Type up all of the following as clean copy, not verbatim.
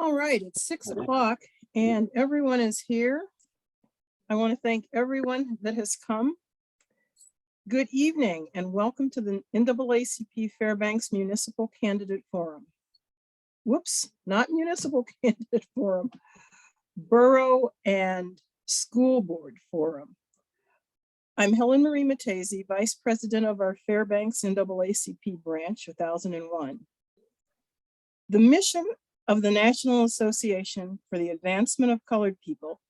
All right, it's 6 o'clock and everyone is here. I want to thank everyone that has come. Good evening and welcome to the NAACP Fairbanks Municipal Candidate Forum. Whoops, not Municipal Candidate Forum, Borough and School Board Forum. I'm Helen Marie Matese, Vice President of our Fairbanks NAACP branch, 2001. The mission of the National Association for the Advancement of Colored People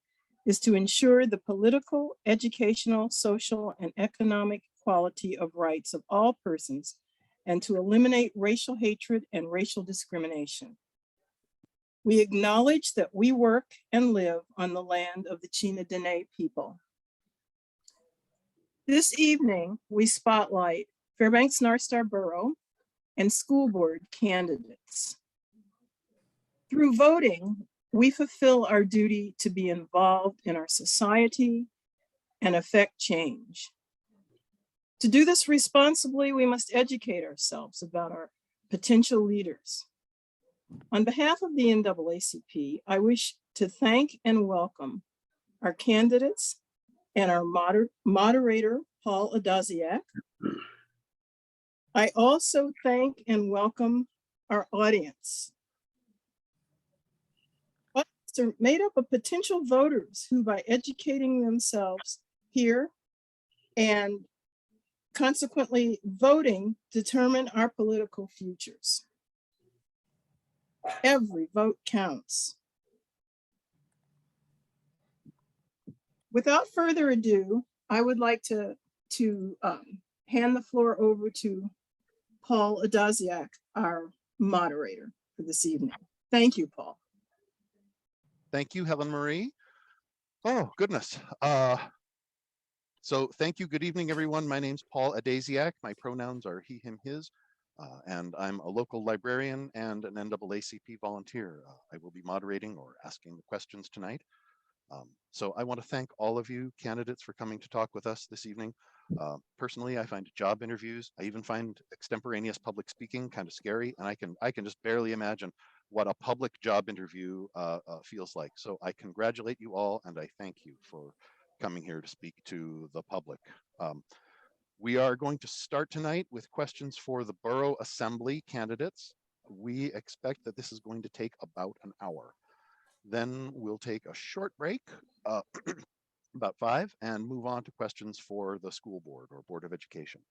is to ensure the political, educational, social, and economic equality of rights of all persons and to eliminate racial hatred and racial discrimination. We acknowledge that we work and live on the land of the Chena Dene people. This evening, we spotlight Fairbanks North Star Borough and school board candidates. Through voting, we fulfill our duty to be involved in our society and affect change. To do this responsibly, we must educate ourselves about our potential leaders. On behalf of the NAACP, I wish to thank and welcome our candidates and our moderator, Paul Adaziak. I also thank and welcome our audience. Audience are made up of potential voters who, by educating themselves here and consequently voting, determine our political futures. Every vote counts. Without further ado, I would like to hand the floor over to Paul Adaziak, our moderator for this evening. Thank you, Paul. Thank you, Helen Marie. Oh, goodness. So thank you. Good evening, everyone. My name's Paul Adaziak. My pronouns are he, him, his, and I'm a local librarian and an NAACP volunteer. I will be moderating or asking the questions tonight. So I want to thank all of you candidates for coming to talk with us this evening. Personally, I find job interviews, I even find extemporaneous public speaking kind of scary, and I can just barely imagine what a public job interview feels like. So I congratulate you all, and I thank you for coming here to speak to the public. We are going to start tonight with questions for the Borough Assembly candidates. We expect that this is going to take about an hour. Then we'll take a short break, about 5, and move on to questions for the school board or Board of Education.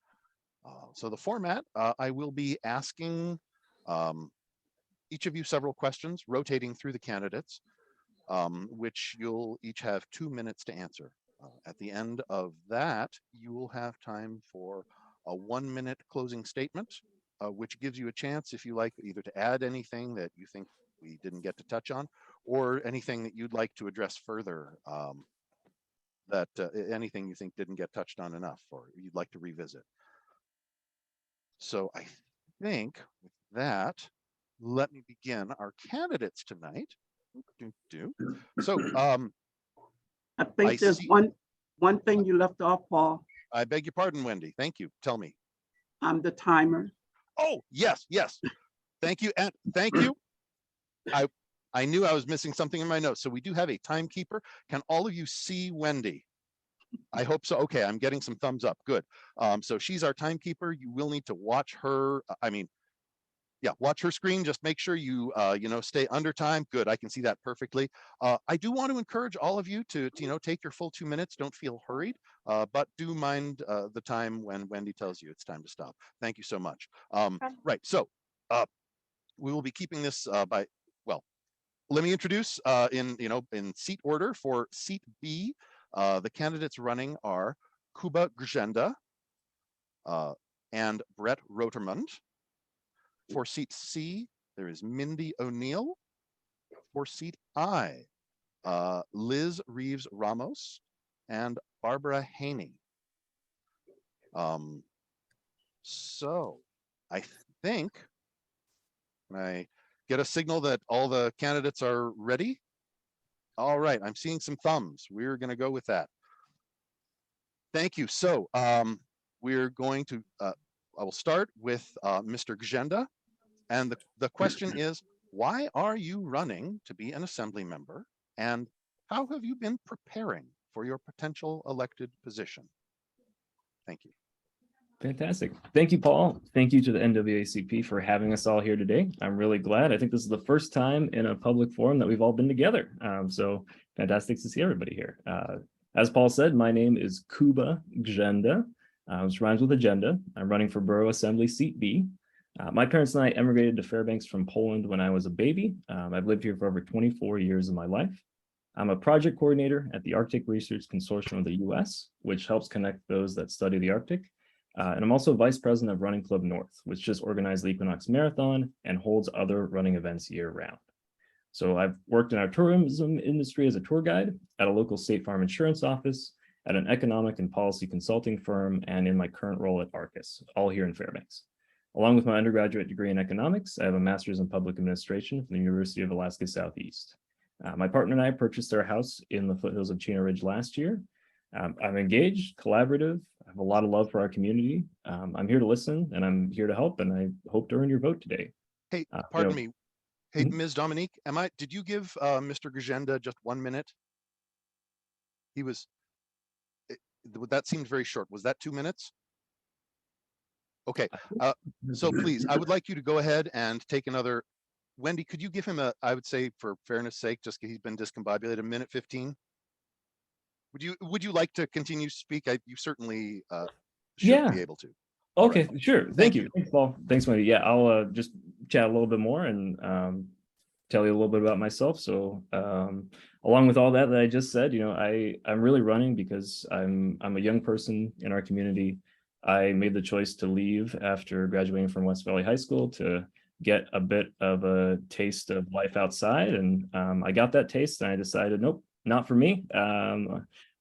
So the format, I will be asking each of you several questions, rotating through the candidates, which you'll each have 2 minutes to answer. At the end of that, you will have time for a 1-minute closing statement, which gives you a chance, if you like, either to add anything that you think we didn't get to touch on, or anything that you'd like to address further, anything you think didn't get touched on enough or you'd like to revisit. So I think with that, let me begin our candidates tonight. So I think there's one thing you left off, Paul. I beg your pardon, Wendy. Thank you. Tell me. I'm the timer. Oh, yes. Thank you. And thank you. I knew I was missing something in my notes. So we do have a timekeeper. Can all of you see Wendy? I hope so. Okay, I'm getting some thumbs up. Good. So she's our timekeeper. You will need to watch her. Watch her screen. Just make sure you stay under time. Good. I can see that perfectly. I do want to encourage all of you to take your full 2 minutes. Don't feel hurried, but do mind the time when Wendy tells you it's time to stop. Thank you so much. Right. So we will be keeping this let me introduce in seat order. For seat B, the candidates running are Kuba Grzenda and Brett Rotermund. For seat C, there is Mindy O'Neill. For seat I, Liz Reeves Ramos and Barbara Haney. So I think I get a signal that all the candidates are ready. All right, I'm seeing some thumbs. We're going to go with that. Thank you. So we're going to, I will start with Mr. Grzenda. And the question is, why are you running to be an assembly member? And how have you been preparing for your potential elected position? Thank you. Fantastic. Thank you, Paul. Thank you to the NAACP for having us all here today. I'm really glad. I think this is the first time in a public forum that we've all been together. So fantastic to see everybody here. As Paul said, my name is Kuba Grzenda, which rhymes with agenda. I'm running for Borough Assembly Seat B. My parents and I emigrated to Fairbanks from Poland when I was a baby. I've lived here for over 24 years of my life. I'm a project coordinator at the Arctic Research Consortium of the US, which helps connect those that study the Arctic. And I'm also vice president of Running Club North, which just organized the Equinox Marathon and holds other running events year round. So I've worked in our tourism industry as a tour guide at a local state farm insurance office, at an economic and policy consulting firm, and in my current role at Arcus, all here in Fairbanks. Along with my undergraduate degree in economics, I have a master's in public administration from the University of Alaska Southeast. My partner and I purchased our house in the foothills of Chino Ridge last year. I'm engaged, collaborative, I have a lot of love for our community. I'm here to listen and I'm here to help, and I hope to earn your vote today. Hey, pardon me. Hey, Ms. Dominique, did you give Mr. Grzenda just 1 minute? That seemed very short. Was that 2 minutes? Okay, so please, I would like you to go ahead and take another. Wendy, could you give him I would say for fairness sake, just because he's been discombobulated, 1:15? Would you like to continue to speak? You certainly should be able to. Okay, right. Sure. Thank you. Thanks, Paul. Thanks, Wendy. Yeah, I'll just chat a little bit more and tell you a little bit about myself. So along with all that I just said, I'm really running because I'm a young person in our community. I made the choice to leave after graduating from West Valley High School to get a bit of a taste of life outside. And I got that taste and I decided, nope, not for me.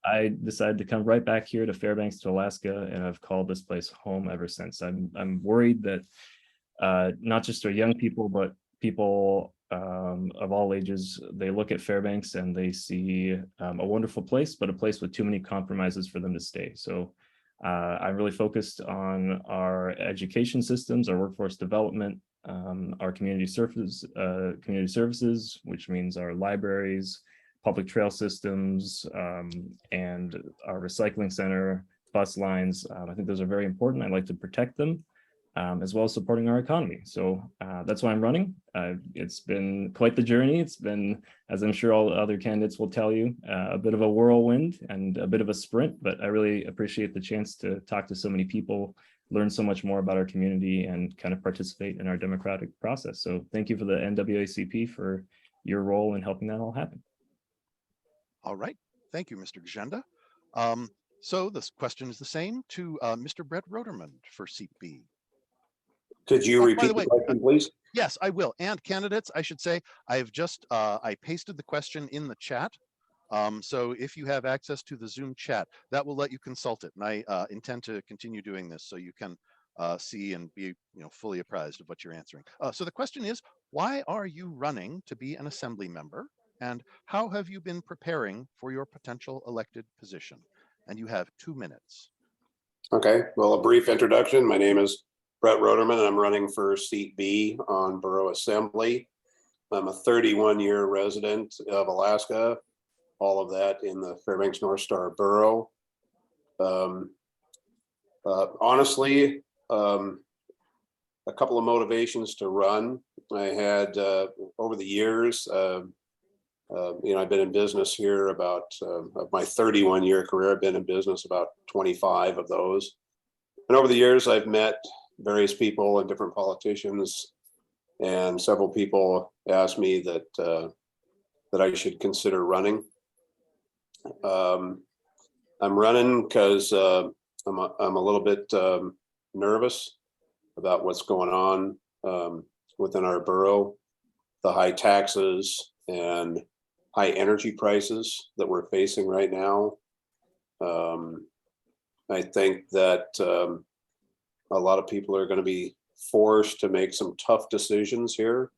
I decided to come right back here to Fairbanks, to Alaska, and I've called this place home ever since. I'm worried that not just our young people, but people of all ages, they look at Fairbanks and they see a wonderful place, but a place with too many compromises for them to stay. So I'm really focused on our education systems, our workforce development, our community services, which means our libraries, public trail systems, and our recycling center, bus lines. I think those are very important. I'd like to protect them, as well as supporting our economy. So that's why I'm running. It's been quite the journey. It's been, as I'm sure all the other candidates will tell you, a bit of a whirlwind and a bit of a sprint, but I really appreciate the chance to talk to so many people, learn so much more about our community, and kind of participate in our democratic process. So thank you for the NAACP for your role in helping that all happen. All right. Thank you, Mr. Grzenda. So this question is the same to Mr. Brett Roderman for seat B. Could you repeat the question, please? Yes, I will. And candidates, I should say, I've just, I pasted the question in the chat. So if you have access to the Zoom chat, that will let you consult it. And I intend to continue doing this so you can see and be fully apprised of what you're answering. So the question is, why are you running to be an assembly member? And how have you been preparing for your potential elected position? And you have 2 minutes. Okay, well, a brief introduction. My name is Brett Roderman. I'm running for seat B on Borough Assembly. I'm a 31-year resident of Alaska, all of that in the Fairbanks North Star Borough. Honestly, a couple of motivations to run. I had, over the years, I've been in business here about, of my 31-year career, I've been in business about 25 of those. And over the years, I've met various people and different politicians, and several people asked me that I should consider running. I'm running because I'm a little bit nervous about what's going on within our borough, the high taxes and high energy prices that we're facing right now. I think that a lot of people are going to be forced to make some tough decisions here.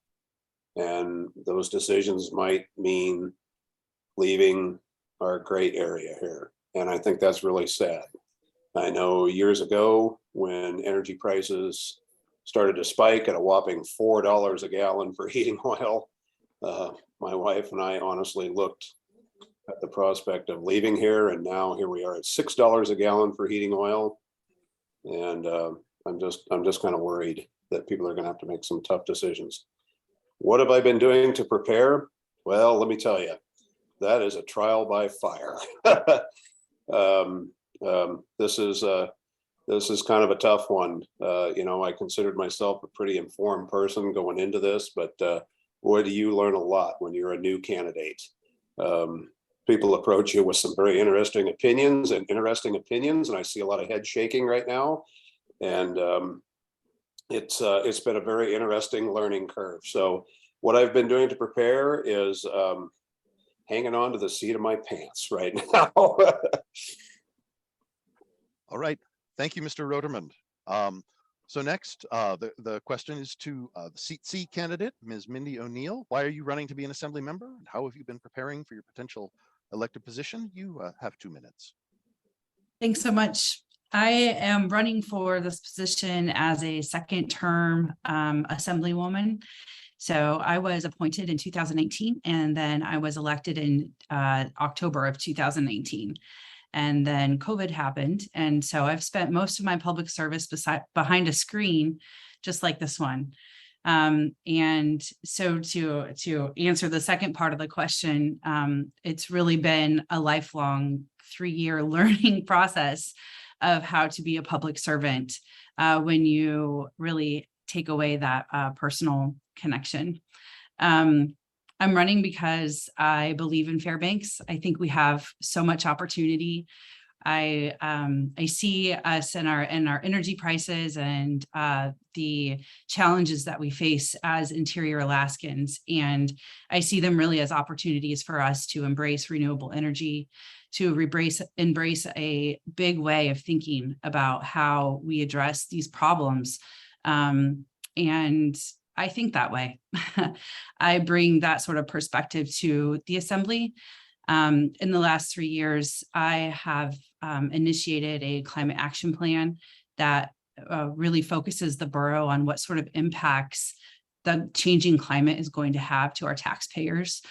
And those decisions might mean leaving our great area here. And I think that's really sad. I know years ago when energy prices started to spike at a whopping $4 a gallon for heating oil. My wife and I honestly looked at the prospect of leaving here, and now here we are at $6 a gallon for heating oil. And I'm just kind of worried that people are going to have to make some tough decisions. What have I been doing to prepare? Well, let me tell you, that is a trial by fire. This is kind of a tough one. You know, I considered myself a pretty informed person going into this, but boy, do you learn a lot when you're a new candidate. People approach you with some very interesting opinions, and I see a lot of head shaking right now. And it's been a very interesting learning curve. So what I've been doing to prepare is hanging on to the seat of my pants right now. All right. Thank you, Mr. Rodermund. So next, the question is to the seat C candidate, Ms. Mindy O'Neill. Why are you running to be an assembly member? And how have you been preparing for your potential elected position? You have 2 minutes. Thanks so much. I am running for this position as a second term assemblywoman. So I was appointed in 2018, and then I was elected in October of 2019. And then COVID happened. And so I've spent most of my public service behind a screen, just like this one. And so to answer the second part of the question, it's really been a lifelong 3-year learning process of how to be a public servant when you really take away that personal connection. I'm running because I believe in Fairbanks. I think we have so much opportunity. I see us in our energy prices and the challenges that we face as interior Alaskans, and I see them really as opportunities for us to embrace renewable energy, to embrace a big way of thinking about how we address these problems. And I think that way. I bring that sort of perspective to the assembly. In the last 3 years, I have initiated a climate action plan that really focuses the borough on what sort of impacts the changing climate is going to have to our taxpayers.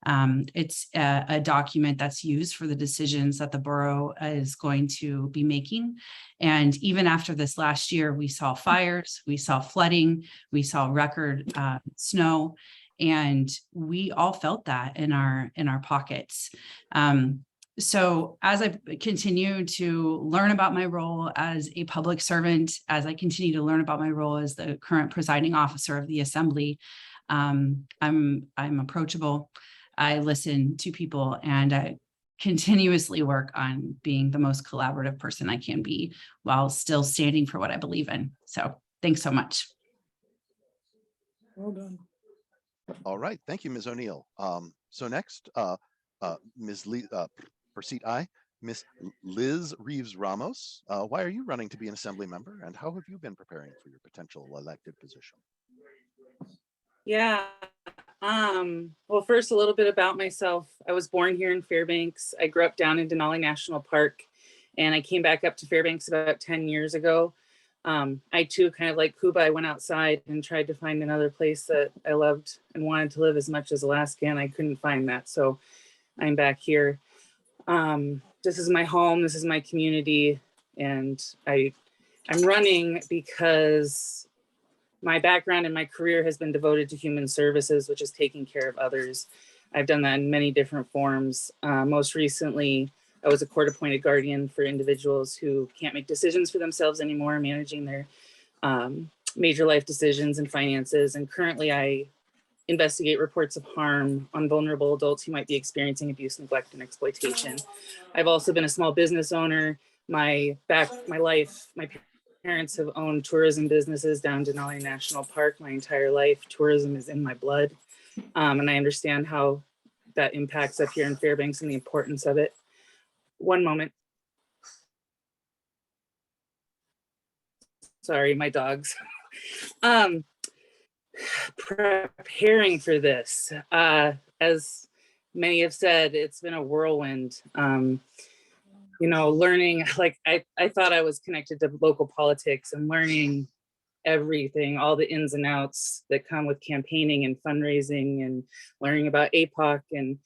It's a document that's used for the decisions that the borough is going to be making. And even after this last year, we saw fires, we saw flooding, we saw record snow, and we all felt that in our pockets. So as I continue to learn about my role as a public servant, as I continue to learn about my role as the current presiding officer of the assembly, I'm approachable. I listen to people, and I continuously work on being the most collaborative person I can be while still standing for what I believe in. So thanks so much. Well done. All right. Thank you, Ms. O'Neill. So next, Ms. Lee, for seat I, Ms. Liz Reeves Ramos. Why are you running to be an assembly member, and how have you been preparing for your potential elected position? Yeah. Well, first, a little bit about myself. I was born here in Fairbanks. I grew up down in Denali National Park, and I came back up to Fairbanks about 10 years ago. I too, kind of like Kuba, I went outside and tried to find another place that I loved and wanted to live as much as Alaska, and I couldn't find that. So I'm back here. This is my home. This is my community. And I'm running because my background and my career has been devoted to human services, which is taking care of others. I've done that in many different forms. Most recently, I was a court-appointed guardian for individuals who can't make decisions for themselves anymore, managing their major life decisions and finances. And currently, I investigate reports of harm on vulnerable adults who might be experiencing abuse, neglect, and exploitation. I've also been a small business owner. My parents have owned tourism businesses down Denali National Park my entire life. Tourism is in my blood. And I understand how that impacts up here in Fairbanks and the importance of it. One moment. Sorry, my dogs. Preparing for this, as many have said, it's been a whirlwind. You know, learning, like I thought I was connected to local politics, and learning everything, all the ins and outs that come with campaigning and fundraising and learning about APOC. And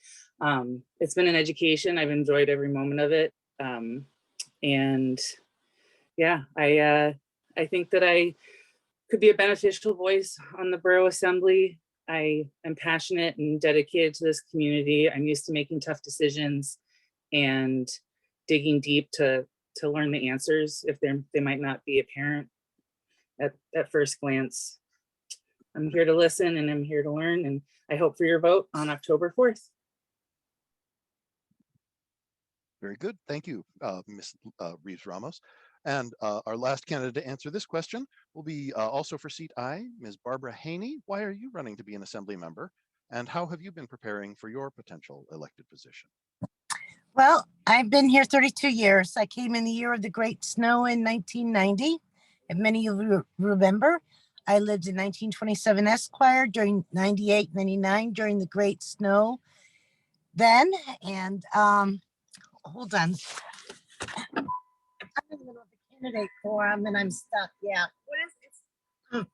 it's been an education. I've enjoyed every moment of it. And yeah, I think that I could be a beneficial voice on the Borough Assembly. I am passionate and dedicated to this community. I'm used to making tough decisions and digging deep to learn the answers if they might not be apparent at first glance. I'm here to listen and I'm here to learn, and I hope for your vote on October 4th. Very good. Thank you, Ms. Reeves Ramos. And our last candidate to answer this question will be also for seat I, Ms. Barbara Haney. Why are you running to be an assembly member? And how have you been preparing for your potential elected position? Well, I've been here 32 years. I came in the year of the Great Snow in 1990. If many of you remember, I lived in 1927 Esquire during 98, 99 during the Great Snow then. And hold on. I'm in the middle of the candidate forum and I'm stuck. Yeah. What is this?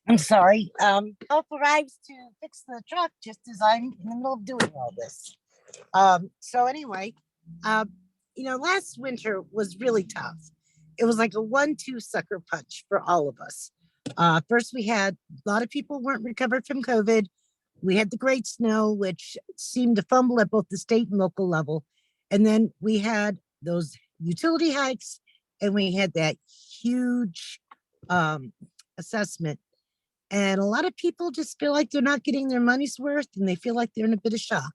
I'm sorry. Help arrives to fix the truck just as I'm in the middle of doing all this. So anyway, last winter was really tough. It was like a 1-2 sucker punch for all of us. First, we had a lot of people weren't recovered from COVID. We had the Great Snow, which seemed to fumble at both the state and local level. And then we had those utility hikes, and we had that huge assessment. And a lot of people just feel like they're not getting their money's worth, and they feel like they're in a bit of shock.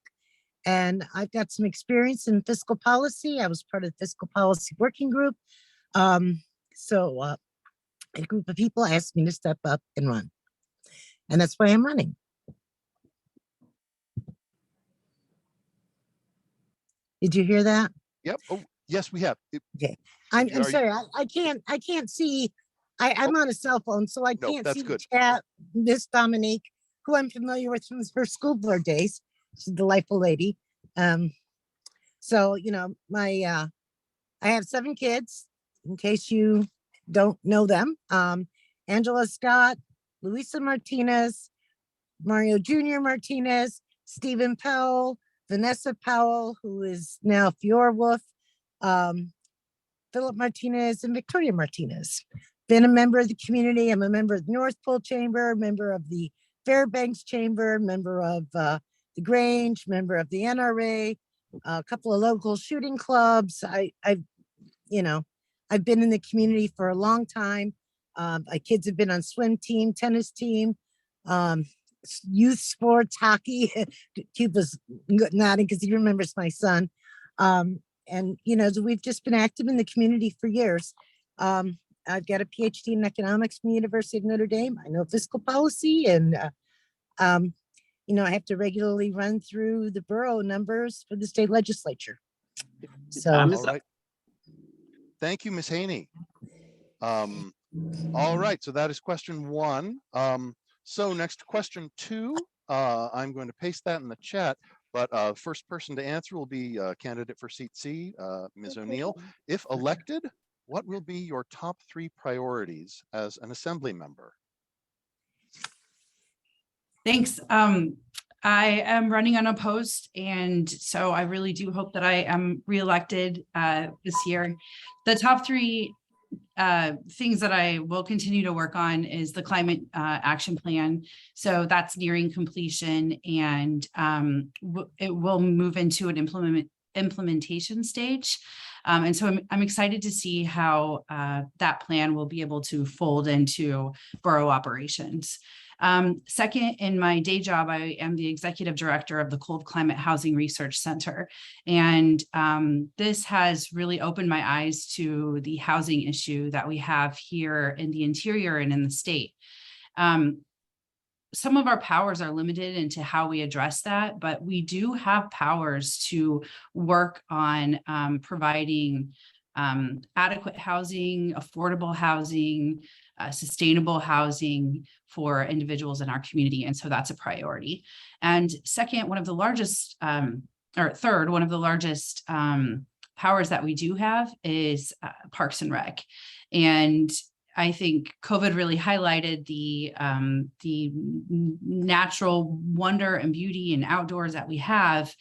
And I've got some experience in fiscal policy. I was part of the fiscal policy working group. So a group of people asked me to step up and run. And that's why I'm running. Did you hear that? Yep. Oh, yes, we have. Okay. I'm sorry. I can't see. I'm on a cell phone, so I can't see the chat. Miss Dominique, who I'm familiar with from her school board days. She's a delightful lady. So, I have 7 kids, in case you don't know them. Angela Scott, Luisa Martinez, Mario Jr. Martinez, Stephen Powell, Vanessa Powell, who is now Fiora Wolf, Philip Martinez, and Victoria Martinez. Been a member of the community. I'm a member of the North Pole Chamber, member of the Fairbanks Chamber, member of the Grange, member of the NRA, a couple of local shooting clubs. I've been in the community for a long time. My kids have been on swim team, tennis team, youth sports, hockey. Cuba's nodding because he remembers my son. So we've just been active in the community for years. I've got a PhD in economics from the University of Notre Dame. I know fiscal policy, and I have to regularly run through the borough numbers for the state legislature. So, all right. Thank you, Ms. Haney. All right, so that is question 1. So next question 2, I'm going to paste that in the chat, but first person to answer will be candidate for seat C, Ms. O'Neill. If elected, what will be your top 3 priorities as an assembly member? Thanks. I am running unopposed, and so I really do hope that I am reelected this year. The top 3 things that I will continue to work on is the climate action plan. So that's nearing completion, and it will move into an implementation stage. And so I'm excited to see how that plan will be able to fold into borough operations. Second, in my day job, I am the executive director of the Cold Climate Housing Research Center. And this has really opened my eyes to the housing issue that we have here in the interior and in the state. Some of our powers are limited into how we address that, but we do have powers to work on providing adequate housing, affordable housing, sustainable housing for individuals in our community. And so that's a priority. And second, one of the largest powers that we do have is Parks and Rec. And I think COVID really highlighted the natural wonder and beauty and outdoors that we have.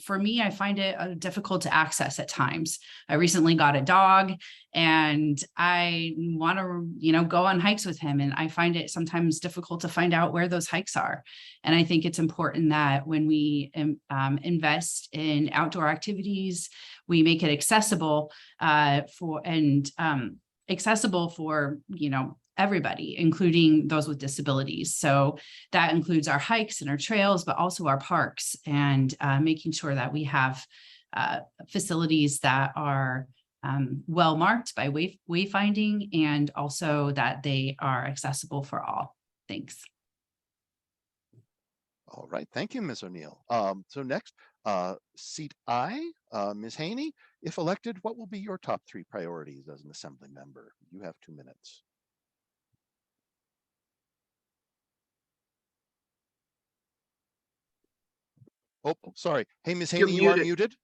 For me, I find it difficult to access at times. I recently got a dog and I want to, go on hikes with him. And I find it sometimes difficult to find out where those hikes are. And I think it's important that when we invest in outdoor activities, we make it accessible accessible for, everybody, including those with disabilities. So that includes our hikes and our trails, but also our parks, and making sure that we have facilities that are well marked by wayfinding, and also that they are accessible for all. Thanks. All right, thank you, Ms. O'Neill. So next, seat I, Ms. Haney. If elected, what will be your top 3 priorities as an assembly member? You have 2 minutes. Oh, sorry. Hey, Ms. You're Haney, you are muted. muted.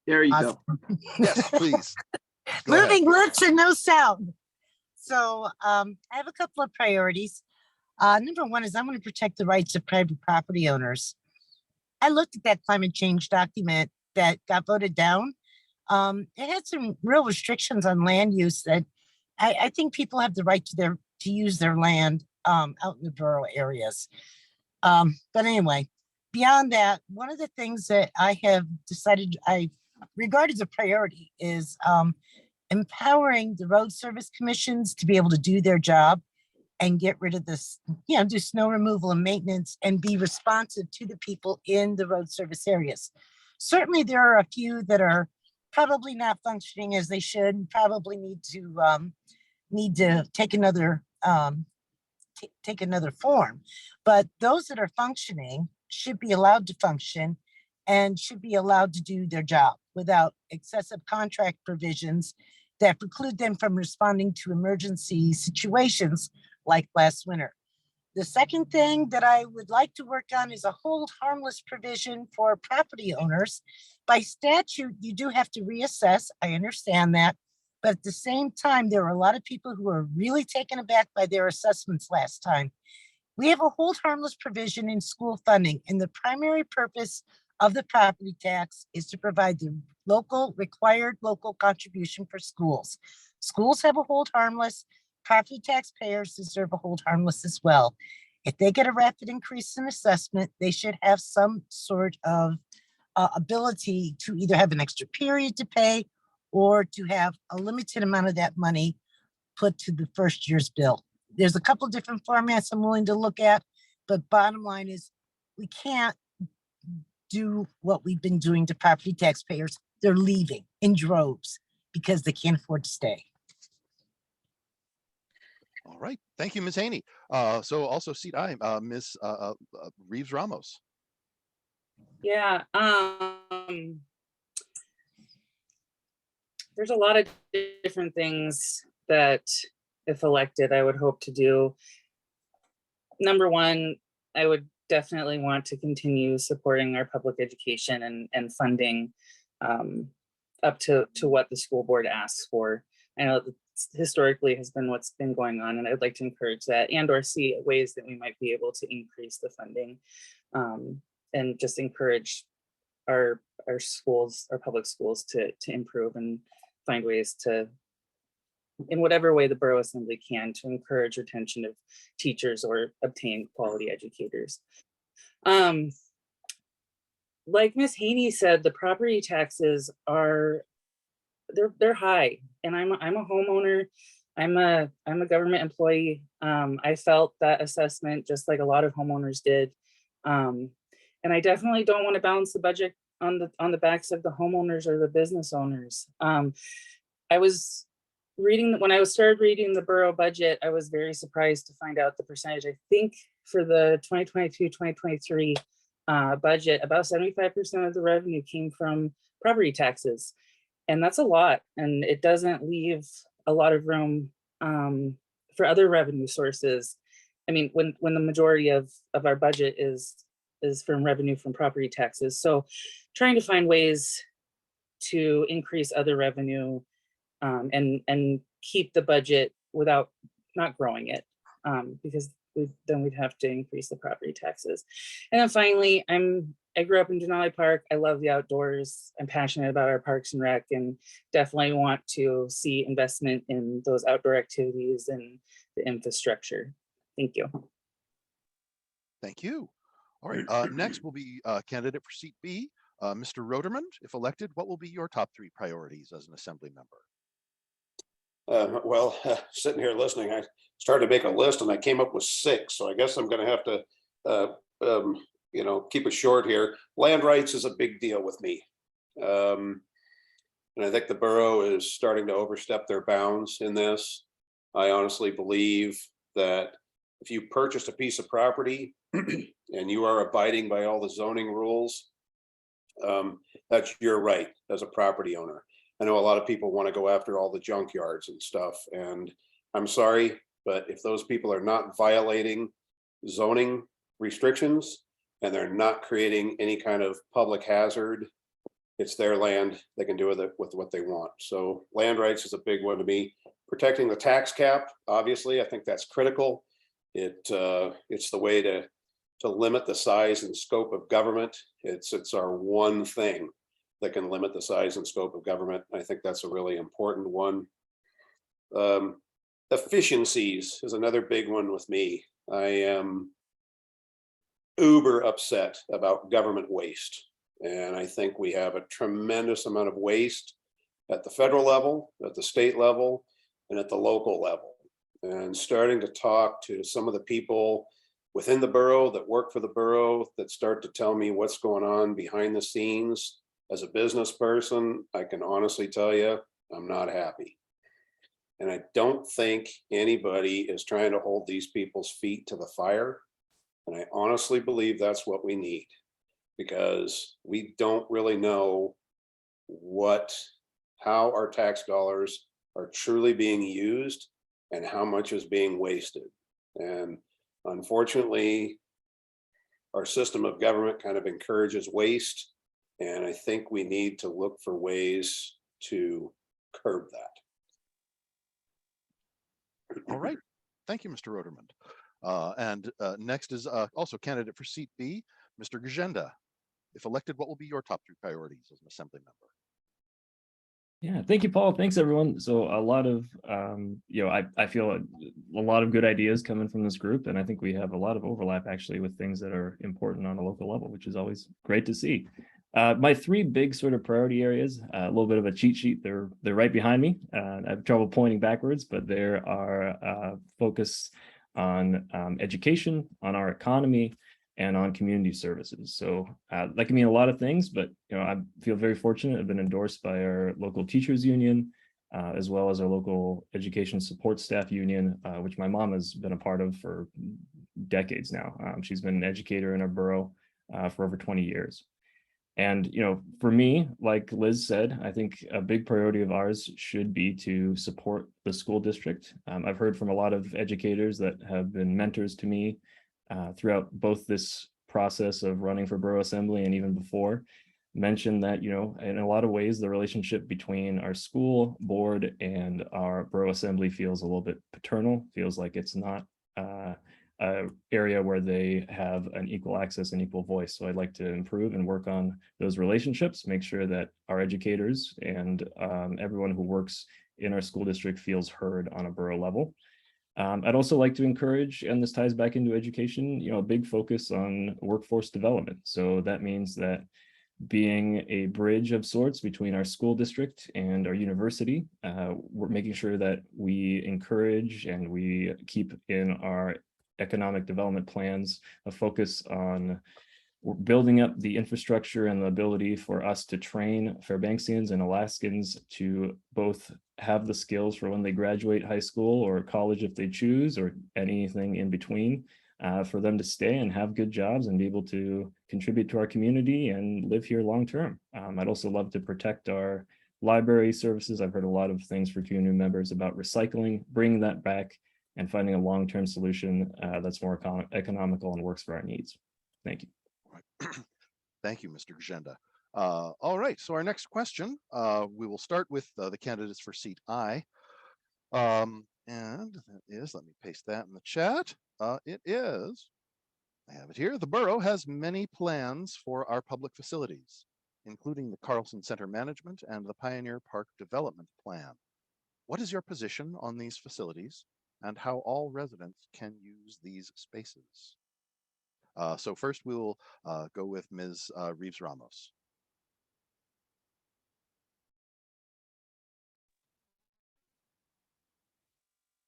There you Awesome. go. Yes, please. Go ahead. Moving lips and no sound. So I have a couple of priorities. Number one is I'm going to protect the rights of private property owners. I looked at that climate change document that got voted down. It had some real restrictions on land use that I think people have the right to use their land out in the borough areas. But anyway, beyond that, one of the things that I have decided I regard as a priority is empowering the road service commissions to be able to do their job and get rid of this, do snow removal and maintenance and be responsive to the people in the road service areas. Certainly there are a few that are probably not functioning as they should, and probably need to take another form. But those that are functioning should be allowed to function and should be allowed to do their job without excessive contract provisions that preclude them from responding to emergency situations like last winter. The second thing that I would like to work on is a hold harmless provision for property owners. By statute, you do have to reassess. I understand that. But at the same time, there are a lot of people who are really taken aback by their assessments last time. We have a hold harmless provision in school funding, and the primary purpose of the property tax is to provide the required local contribution for schools. Schools have a hold harmless. Property taxpayers deserve a hold harmless as well. If they get a rapid increase in assessment, they should have some sort of ability to either have an extra period to pay or to have a limited amount of that money put to the first year's bill. There's a couple of different formats I'm willing to look at, but bottom line is we can't do what we've been doing to property taxpayers. They're leaving in droves because they can't afford to stay. All right, thank you, Ms. Haney. So also seat I, Ms. Reeves Ramos. Yeah, there's a lot of different things that, if elected, I would hope to do. Number one, I would definitely want to continue supporting our public education and funding up to what the school board asks for. I know that historically has been what's been going on, and I'd like to encourage that and or see ways that we might be able to increase the funding and just encourage our schools, our public schools to improve and find ways to, in whatever way the Borough Assembly can, to encourage retention of teachers or obtain quality educators. Like Ms. Haney said, the property taxes are, they're high, and I'm a homeowner. I'm a government employee. I felt that assessment just like a lot of homeowners did. And I definitely don't want to balance the budget on the backs of the homeowners or the business owners. I was reading, when I started reading the borough budget, I was very surprised to find out the percentage. I think for the 2022-2023 budget, about 75% of the revenue came from property taxes. And that's a lot. And it doesn't leave a lot of room for other revenue sources. I mean, when the majority of our budget is is from revenue from property taxes. So trying to find ways to increase other revenue and keep the budget without not growing it, because then we'd have to increase the property taxes. And then finally, I grew up in Denali Park. I love the outdoors. I'm passionate about our parks and rec, and definitely want to see investment in those outdoor activities and the infrastructure. Thank you. Thank you. All right, next will be candidate for seat B, Mr. Rodermund. If elected, what will be your top 3 priorities as an assembly member? Well, sitting here listening, I started to make a list and I came up with 6. So I guess I'm going to have to, keep it short here. Land rights is a big deal with me. And I think the borough is starting to overstep their bounds in this. I honestly believe that if you purchased a piece of property and you are abiding by all the zoning rules, that's your right as a property owner. I know a lot of people want to go after all the junkyards and stuff, and I'm sorry, but if those people are not violating zoning restrictions and they're not creating any kind of public hazard, it's their land. They can do with it with what they want. So land rights is a big one to me. Protecting the tax cap, obviously, I think that's critical. It's the way to limit the size and scope of government. It's our one thing that can limit the size and scope of government. I think that's a really important one. Efficiencies is another big one with me. I am uber upset about government waste. And I think we have a tremendous amount of waste at the federal level, at the state level, and at the local level. And starting to talk to some of the people within the borough that work for the borough that start to tell me what's going on behind the scenes. As a business person, I can honestly tell you, I'm not happy. And I don't think anybody is trying to hold these people's feet to the fire. And I honestly believe that's what we need, because we don't really know how our tax dollars are truly being used and how much is being wasted. And unfortunately, our system of government kind of encourages waste. And I think we need to look for ways to curb that. All right. Thank you, Mr. Rodermund. And next is also candidate for seat B, Mr. Gajenda. If elected, what will be your top 3 priorities as an assembly member? Yeah, thank you, Paul. Thanks, everyone. So a lot of, I feel a lot of good ideas coming from this group, and I think we have a lot of overlap actually with things that are important on a local level, which is always great to see. My 3 big sort of priority areas, a little bit of a cheat sheet. They're right behind me. I have trouble pointing backwards, but there are focus on education, on our economy, and on community services. So that can mean a lot of things, but I feel very fortunate. I've been endorsed by our local teachers union, as well as our local education support staff union, which my mom has been a part of for decades now. She's been an educator in our borough for over 20 years. And, for me, like Liz said, I think a big priority of ours should be to support the school district. I've heard from a lot of educators that have been mentors to me throughout both this process of running for borough assembly and even before, mentioned that, in a lot of ways, the relationship between our school board and our borough assembly feels a little bit paternal, feels like it's not an area where they have an equal access and equal voice. So I'd like to improve and work on those relationships, make sure that our educators and everyone who works in our school district feels heard on a borough level. I'd also like to encourage, and this ties back into education, a big focus on workforce development. So that means that being a bridge of sorts between our school district and our university, we're making sure that we encourage and we keep in our economic development plans a focus on building up the infrastructure and the ability for us to train Fairbanksians and Alaskans to both have the skills for when they graduate high school or college if they choose, or anything in between, for them to stay and have good jobs and be able to contribute to our community and live here long term. I'd also love to protect our library services. I've heard a lot of things for community members about recycling, bringing that back and finding a long-term solution that's more economical and works for our needs. Thank you. Thank you, Mr. Genda. All right, so our next question, we will start with the candidates for seat I. And that is, let me paste that in the chat. It is, I have it here. The borough has many plans for our public facilities, including the Carlson Center Management and the Pioneer Park Development Plan. What is your position on these facilities and how all residents can use these spaces? So first we will go with Ms. Reeves Ramos.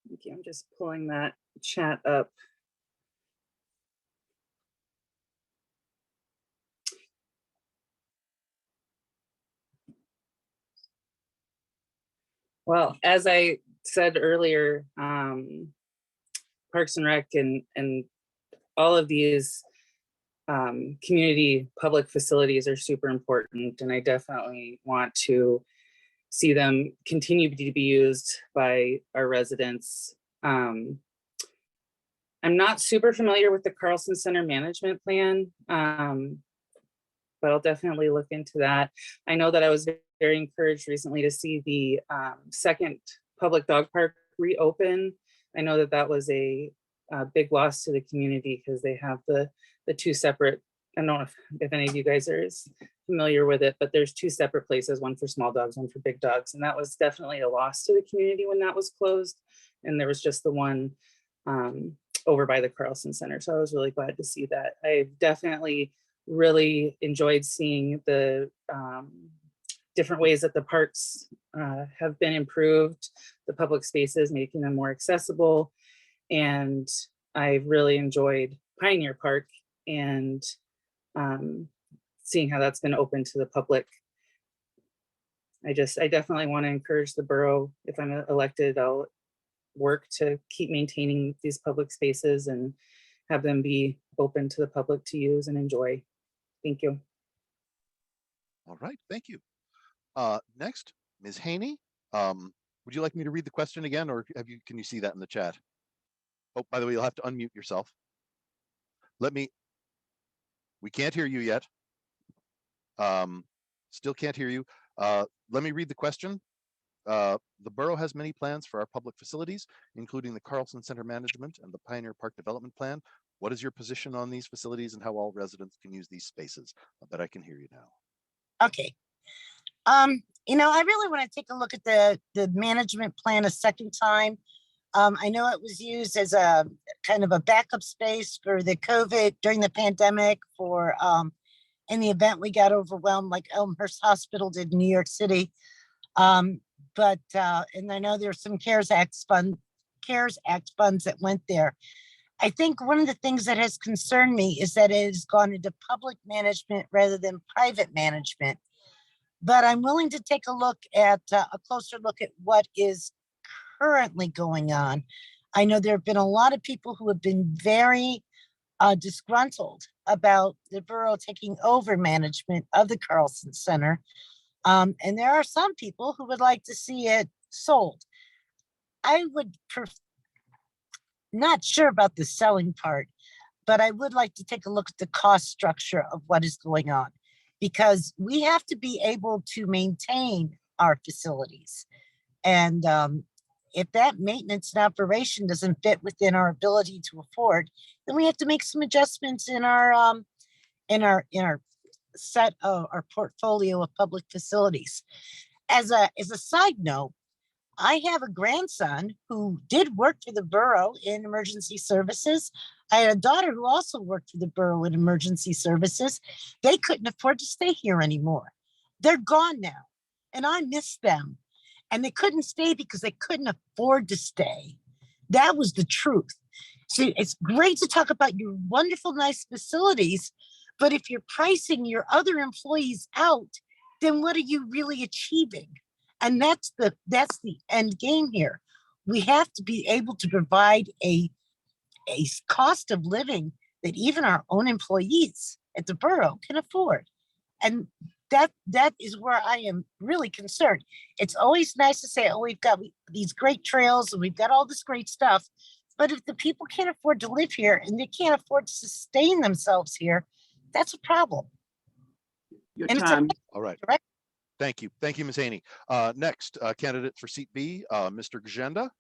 Thank you. I'm just pulling that chat up. Well, as I said earlier, Parks and Rec and all of these community public facilities are super important, and I definitely want to see them continue to be used by our residents. I'm not super familiar with the Carlson Center Management Plan, but I'll definitely look into that. I know that I was very encouraged recently to see the second public dog park reopen. I know that that was a big loss to the community because they have the two separate, I don't know if any of you guys are as familiar with it, but there's two separate places, one for small dogs, one for big dogs. And that was definitely a loss to the community when that was closed. And there was just the one over by the Carlson Center. So I was really glad to see that. I definitely really enjoyed seeing the different ways that the parks have been improved, the public spaces, making them more accessible. And I really enjoyed Pioneer Park and seeing how that's been open to the public. I definitely want to encourage the borough. If I'm elected, I'll work to keep maintaining these public spaces and have them be open to the public to use and enjoy. Thank you. All right, thank you. Next, Ms. Haney. Would you like me to read the question again, or can you see that in the chat? Oh, by the way, you'll have to unmute yourself. We can't hear you yet. Still can't hear you. Let me read the question. The borough has many plans for our public facilities, including the Carlson Center Management and the Pioneer Park Development Plan. What is your position on these facilities and how all residents can use these spaces? I bet I can hear you now. Okay. You know, I really want to take a look at the management plan a second time. I know it was used as a kind of a backup space for the COVID during the pandemic for in the event we got overwhelmed like Elmhurst Hospital did in New York City. And I know there's some CARES Act funds that went there. I think one of the things that has concerned me is that it has gone into public management rather than private management. But I'm willing to take a look at a closer look at what is currently going on. I know there have been a lot of people who have been very disgruntled about the borough taking over management of the Carlson Center. And there are some people who would like to see it sold. I would not sure about the selling part, but I would like to take a look at the cost structure of what is going on, because we have to be able to maintain our facilities. And if that maintenance and operation doesn't fit within our ability to afford, then we have to make some adjustments in our set of our portfolio of public facilities. As a side note, I have a grandson who did work for the borough in emergency services. I had a daughter who also worked for the borough in emergency services. They couldn't afford to stay here anymore. They're gone now, and I miss them. And they couldn't stay because they couldn't afford to stay. That was the truth. So it's great to talk about your wonderful, nice facilities, but if you're pricing your other employees out, then what are you really achieving? And that's the end game here. We have to be able to provide a cost of living that even our own employees at the borough can afford. And that is where I am really concerned. It's always nice to say, oh, we've got these great trails and we've got all this great stuff. But if the people can't afford to live here and they can't afford to sustain themselves here, That's a problem. Your And it's a- time. All right. Correct. Thank you. Thank you, Ms. Haney. Next, candidate for seat B, Mr. Gajenda.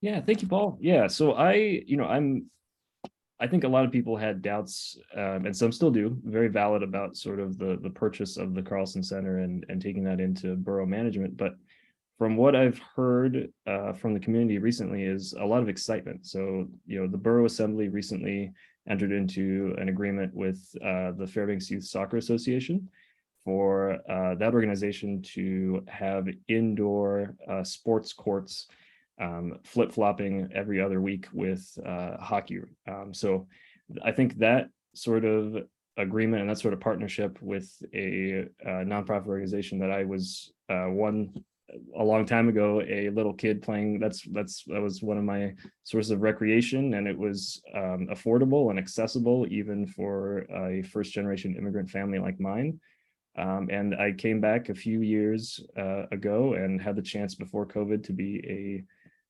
Yeah, thank you, Paul. Yeah, so I think a lot of people had doubts, and some still do, very valid about sort of the purchase of the Carlson Center and taking that into borough management. But from what I've heard from the community recently is a lot of excitement. So, the Borough Assembly recently entered into an agreement with the Fairbanks Youth Soccer Association for that organization to have indoor sports courts flip-flopping every other week with hockey. So I think that sort of agreement and that sort of partnership with a nonprofit organization that I was one a long time ago, a little kid playing, that was one of my sources of recreation, and it was affordable and accessible even for a first-generation immigrant family like mine. And I came back a few years ago and had the chance before COVID to be a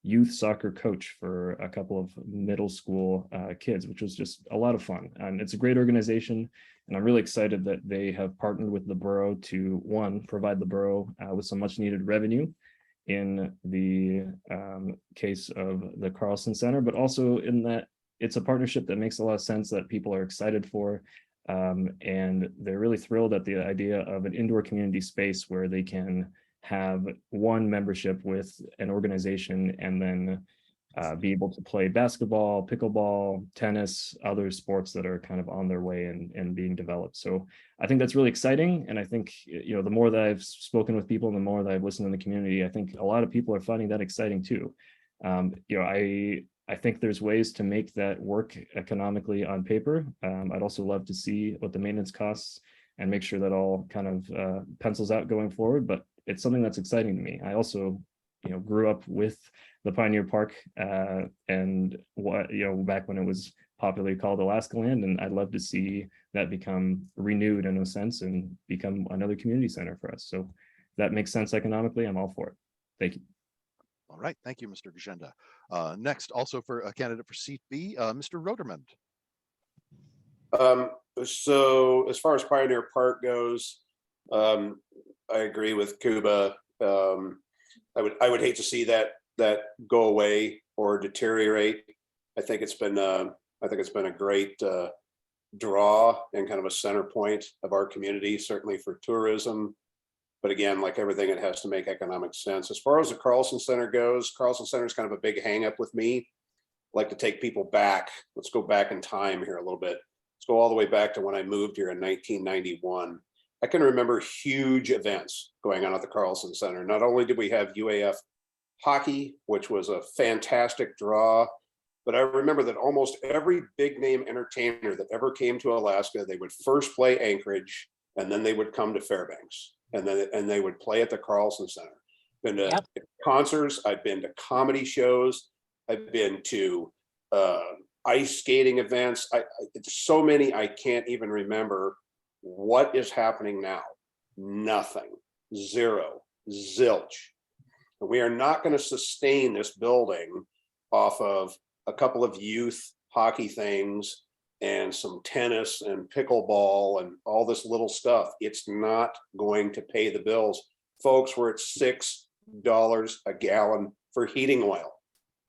youth soccer coach for a couple of middle school kids, which was just a lot of fun. And it's a great organization. And I'm really excited that they have partnered with the borough to, one, provide the borough with some much needed revenue in the case of the Carlson Center, but also in that it's a partnership that makes a lot of sense, that people are excited for. And they're really thrilled at the idea of an indoor community space where they can have one membership with an organization and then be able to play basketball, pickleball, tennis, other sports that are kind of on their way and being developed. So I think that's really exciting. And I think, the more that I've spoken with people and the more that I've listened in the community, I think a lot of people are finding that exciting too. I think there's ways to make that work economically on paper. I'd also love to see what the maintenance costs and make sure that all kind of pencils out going forward, but it's something that's exciting to me. I also, grew up with the Pioneer Park and what, back when it was popularly called Alaska Land, and I'd love to see that become renewed in a sense and become another community center for us. So if that makes sense economically, I'm all for it. Thank you. All right. Thank you, Mr. Gajenda. Next, also for a candidate for seat B, Mr. Rodermond. So as far as Pioneer Park goes, I agree with Cuba. I would hate to see that go away or deteriorate. I think it's been a great draw and kind of a center point of our community, certainly for tourism. But again, like everything, it has to make economic sense. As far as the Carlson Center goes, Carlson Center is kind of a big hang up with me. I like to take people back. Let's go back in time here a little bit. Let's go all the way back to when I moved here in 1991. I can remember huge events going on at the Carlson Center. Not only did we have UAF hockey, which was a fantastic draw, but I remember that almost every big name entertainer that ever came to Alaska, they would first play Anchorage, and then they would come to Fairbanks, and they would play at the Carlson Center. Been to concerts, I've been to comedy shows, I've been to ice skating events. So many I can't even remember. What is happening now? Nothing. Zero. Zilch. And we are not going to sustain this building off of a couple of youth hockey things and some tennis and pickleball and all this little stuff. It's not going to pay the bills. Folks, we're at $6 a gallon for heating oil.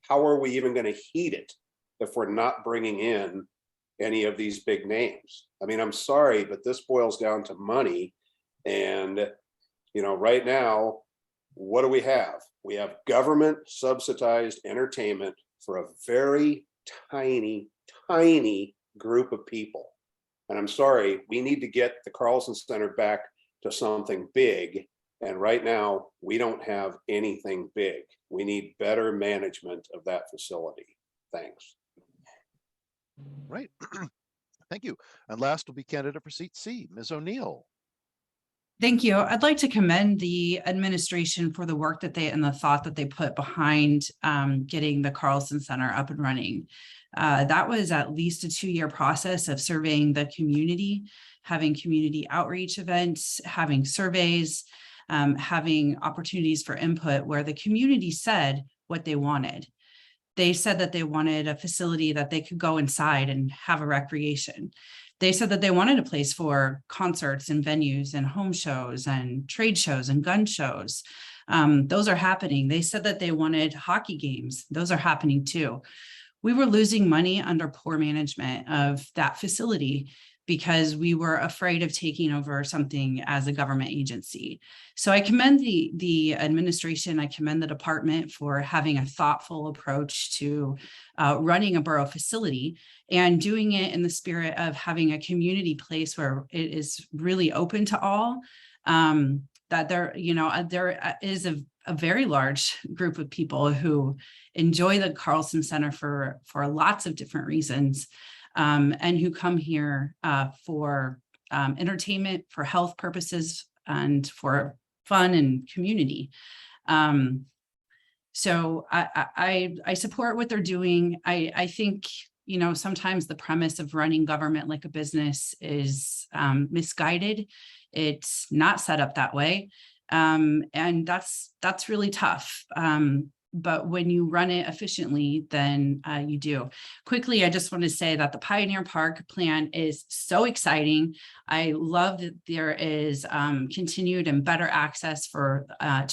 How are we even going to heat it if we're not bringing in any of these big names? I mean, I'm sorry, but this boils down to money. And, right now, what do we have? We have government subsidized entertainment for a very tiny, tiny group of people. And I'm sorry, we need to get the Carlson Center back to something big. And right now, we don't have anything big. We need better management of that facility. Thanks. Right. Thank you. And last will be candidate for seat C, Ms. O'Neill. Thank you. I'd like to commend the administration for the work that they and the thought that they put behind getting the Carlson Center up and running. That was at least a 2-year process of surveying the community, having community outreach events, having surveys, having opportunities for input where the community said what they wanted. They said that they wanted a facility that they could go inside and have a recreation. They said that they wanted a place for concerts and venues and home shows and trade shows and gun shows. Those are happening. They said that they wanted hockey games. Those are happening too. We were losing money under poor management of that facility because we were afraid of taking over something as a government agency. So I commend the administration, I commend the department for having a thoughtful approach to running a borough facility and doing it in the spirit of having a community place where it is really open to all. That there is a very large group of people who enjoy the Carlson Center for lots of different reasons. And who come here for entertainment, for health purposes, and for fun and community. So I support what they're doing. I think, sometimes the premise of running government like a business is misguided. It's not set up that way. And that's really tough. But when you run it efficiently, then you do. Quickly, I just want to say that the Pioneer Park plan is so exciting. I love that there is continued and better access to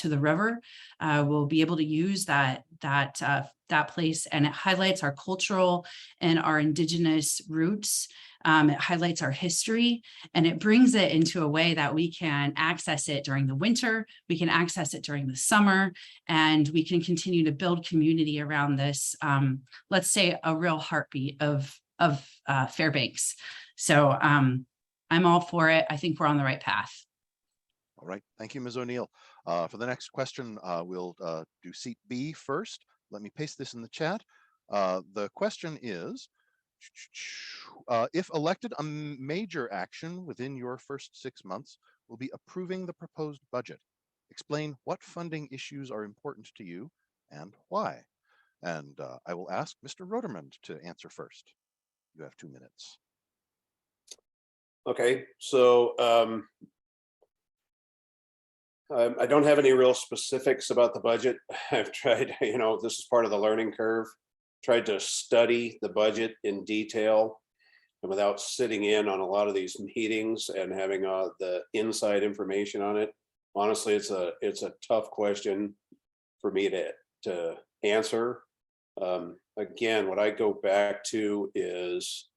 the river. We'll be able to use that place, and it highlights our cultural and our indigenous roots. It highlights our history, and it brings it into a way that we can access it during the winter, we can access it during the summer, and we can continue to build community around this, let's say, a real heartbeat of Fairbanks. So I'm all for it. I think we're on the right path. All right, thank you, Ms. O'Neill. For the next question, we'll do seat B first. Let me paste this in the chat. The question is, if elected, a major action within your first 6 months will be approving the proposed budget. Explain what funding issues are important to you and why. And I will ask Mr. Rodermund to answer first. You have 2 minutes. Okay, so I don't have any real specifics about the budget. I've tried, this is part of the learning curve. Tried to study the budget in detail, and without sitting in on a lot of these meetings and having the inside information on it. Honestly, it's a tough question for me to answer. Again, what I go back to is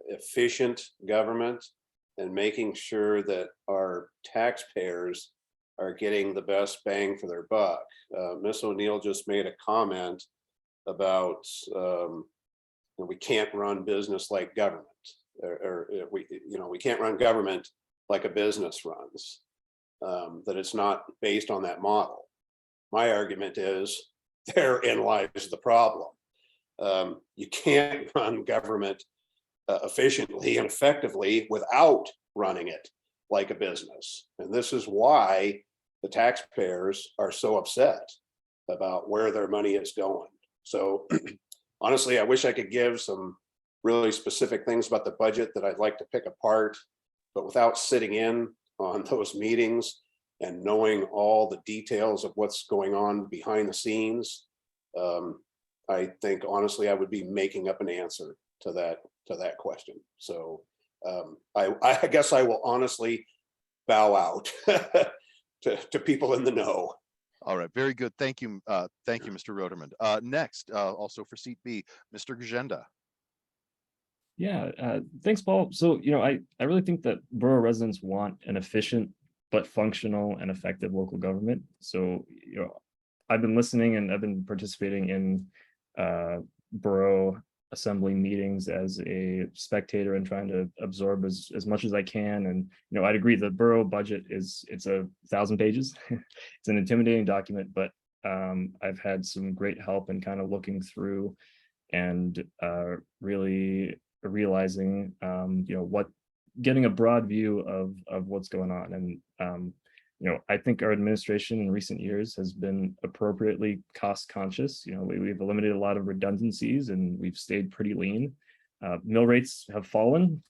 efficient government and making sure that our taxpayers are getting the best bang for their buck. Ms. O'Neill just made a comment about we can't run business like government, or we can't run government like a business runs, that it's not based on that model. My argument is therein lies the problem. You can't run government efficiently and effectively without running it like a business, and this is why the taxpayers are so upset about where their money is going. So honestly, I wish I could give some really specific things about the budget that I'd like to pick apart, but without sitting in on those meetings and knowing all the details of what's going on behind the scenes, I think honestly I would be making up an answer to that question. So I guess I will honestly bow out to people in the know. All right, very good. Thank you. Thank you, Mr. Rodermund. Next, also for seat B, Mr. Gajenda. Yeah, thanks, Paul. So, I really think that borough residents want an efficient but functional and effective local government. So, I've been listening and I've been participating in borough assembly meetings as a spectator and trying to absorb as much as I can. And, I'd agree the borough budget it's 1,000 pages. It's an intimidating document, but I've had some great help in kind of looking through and really realizing, getting a broad view of what's going on. And, I think our administration in recent years has been appropriately cost conscious. We've eliminated a lot of redundancies and we've stayed pretty lean. Mill rates have fallen,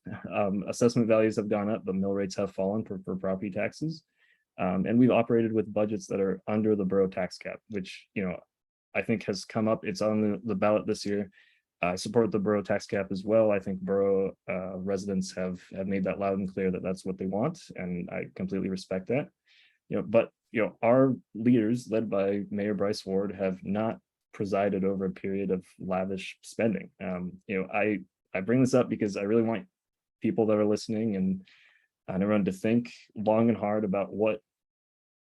assessment values have gone up, but mill rates have fallen for property taxes. And we've operated with budgets that are under the borough tax cap, which, I think has come up. It's on the ballot this year. I support the borough tax cap as well. I think borough residents have made that loud and clear that that's what they want, and I completely respect that. But our leaders, led by Mayor Bryce Ward, have not presided over a period of lavish spending. I bring this up because I really want people that are listening and everyone to think long and hard about what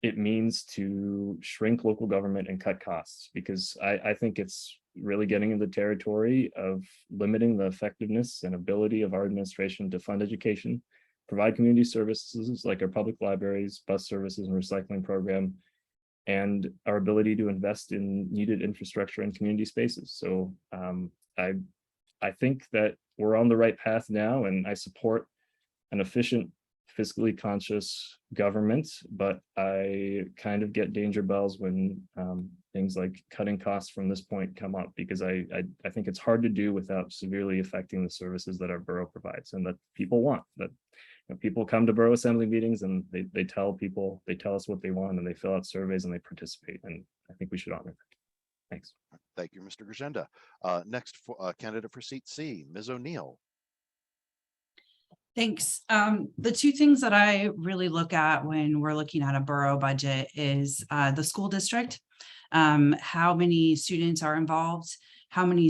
it means to shrink local government and cut costs, because I think it's really getting into the territory of limiting the effectiveness and ability of our administration to fund education, provide community services like our public libraries, bus services and recycling program, and our ability to invest in needed infrastructure and community spaces. So I think that we're on the right path now, and I support an efficient, fiscally conscious government, but I kind of get danger bells when things like cutting costs from this point come up, because I think it's hard to do without severely affecting the services that our borough provides and that people want. That people come to borough assembly meetings and they tell us what they want, and they fill out surveys and they participate, and I think we should honor that. Thanks. Thank you, Mr. Grzenda. Next, candidate for seat C, Ms. O'Neill. Thanks. The two things that I really look at when we're looking at a borough budget is the school district, how many students are involved, how many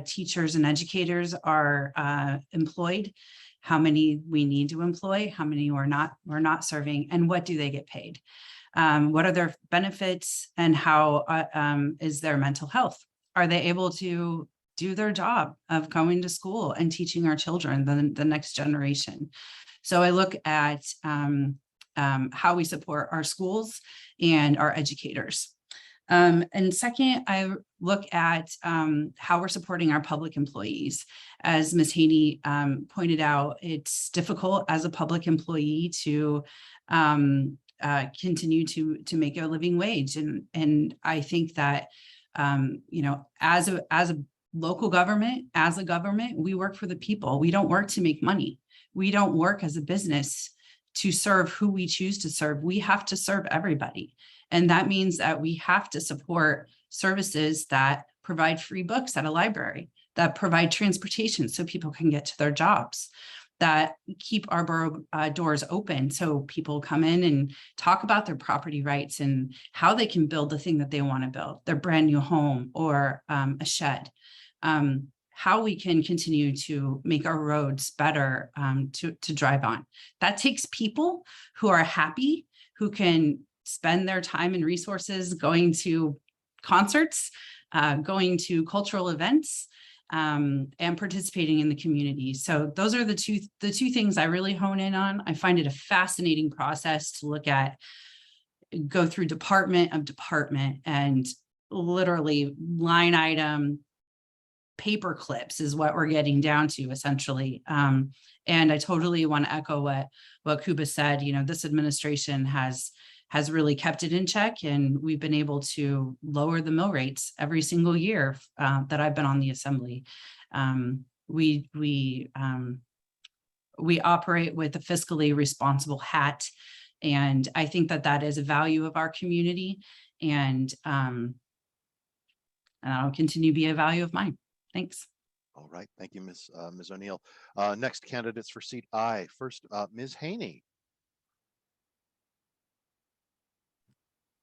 teachers and educators are employed, how many we need to employ, how many we're not serving, and what do they get paid? What are their benefits, and how is their mental health? Are they able to do their job of going to school and teaching our children, the next generation? So I look at how we support our schools and our educators. And second, I look at how we're supporting our public employees. As Ms. Haney pointed out, it's difficult as a public employee to continue to make a living wage. And I think that, as a local government, as a government, we work for the people. We don't work to make money. We don't work as a business to serve who we choose to serve. We have to serve everybody. And that means that we have to support services that provide free books at a library, that provide transportation so people can get to their jobs, that keep our borough doors open so people come in and talk about their property rights and how they can build the thing that they want to build, their brand new home or a shed. How we can continue to make our roads better to drive on. That takes people who are happy, who can spend their time and resources going to concerts, going to cultural events, and participating in the community. So those are the two things I really hone in on. I find it a fascinating process to look at, go through department of department, and literally line item paper clips is what we're getting down to essentially. And I totally want to echo what Kuba said. This administration has really kept it in check, and we've been able to lower the mill rates every single year that I've been on the assembly. We operate with a fiscally responsible hat, and I think that is a value of our community, and I'll continue to be a value of mine. Thanks. All right, thank you, Ms. O'Neill. Next, candidates for seat I. First, Ms. Haney.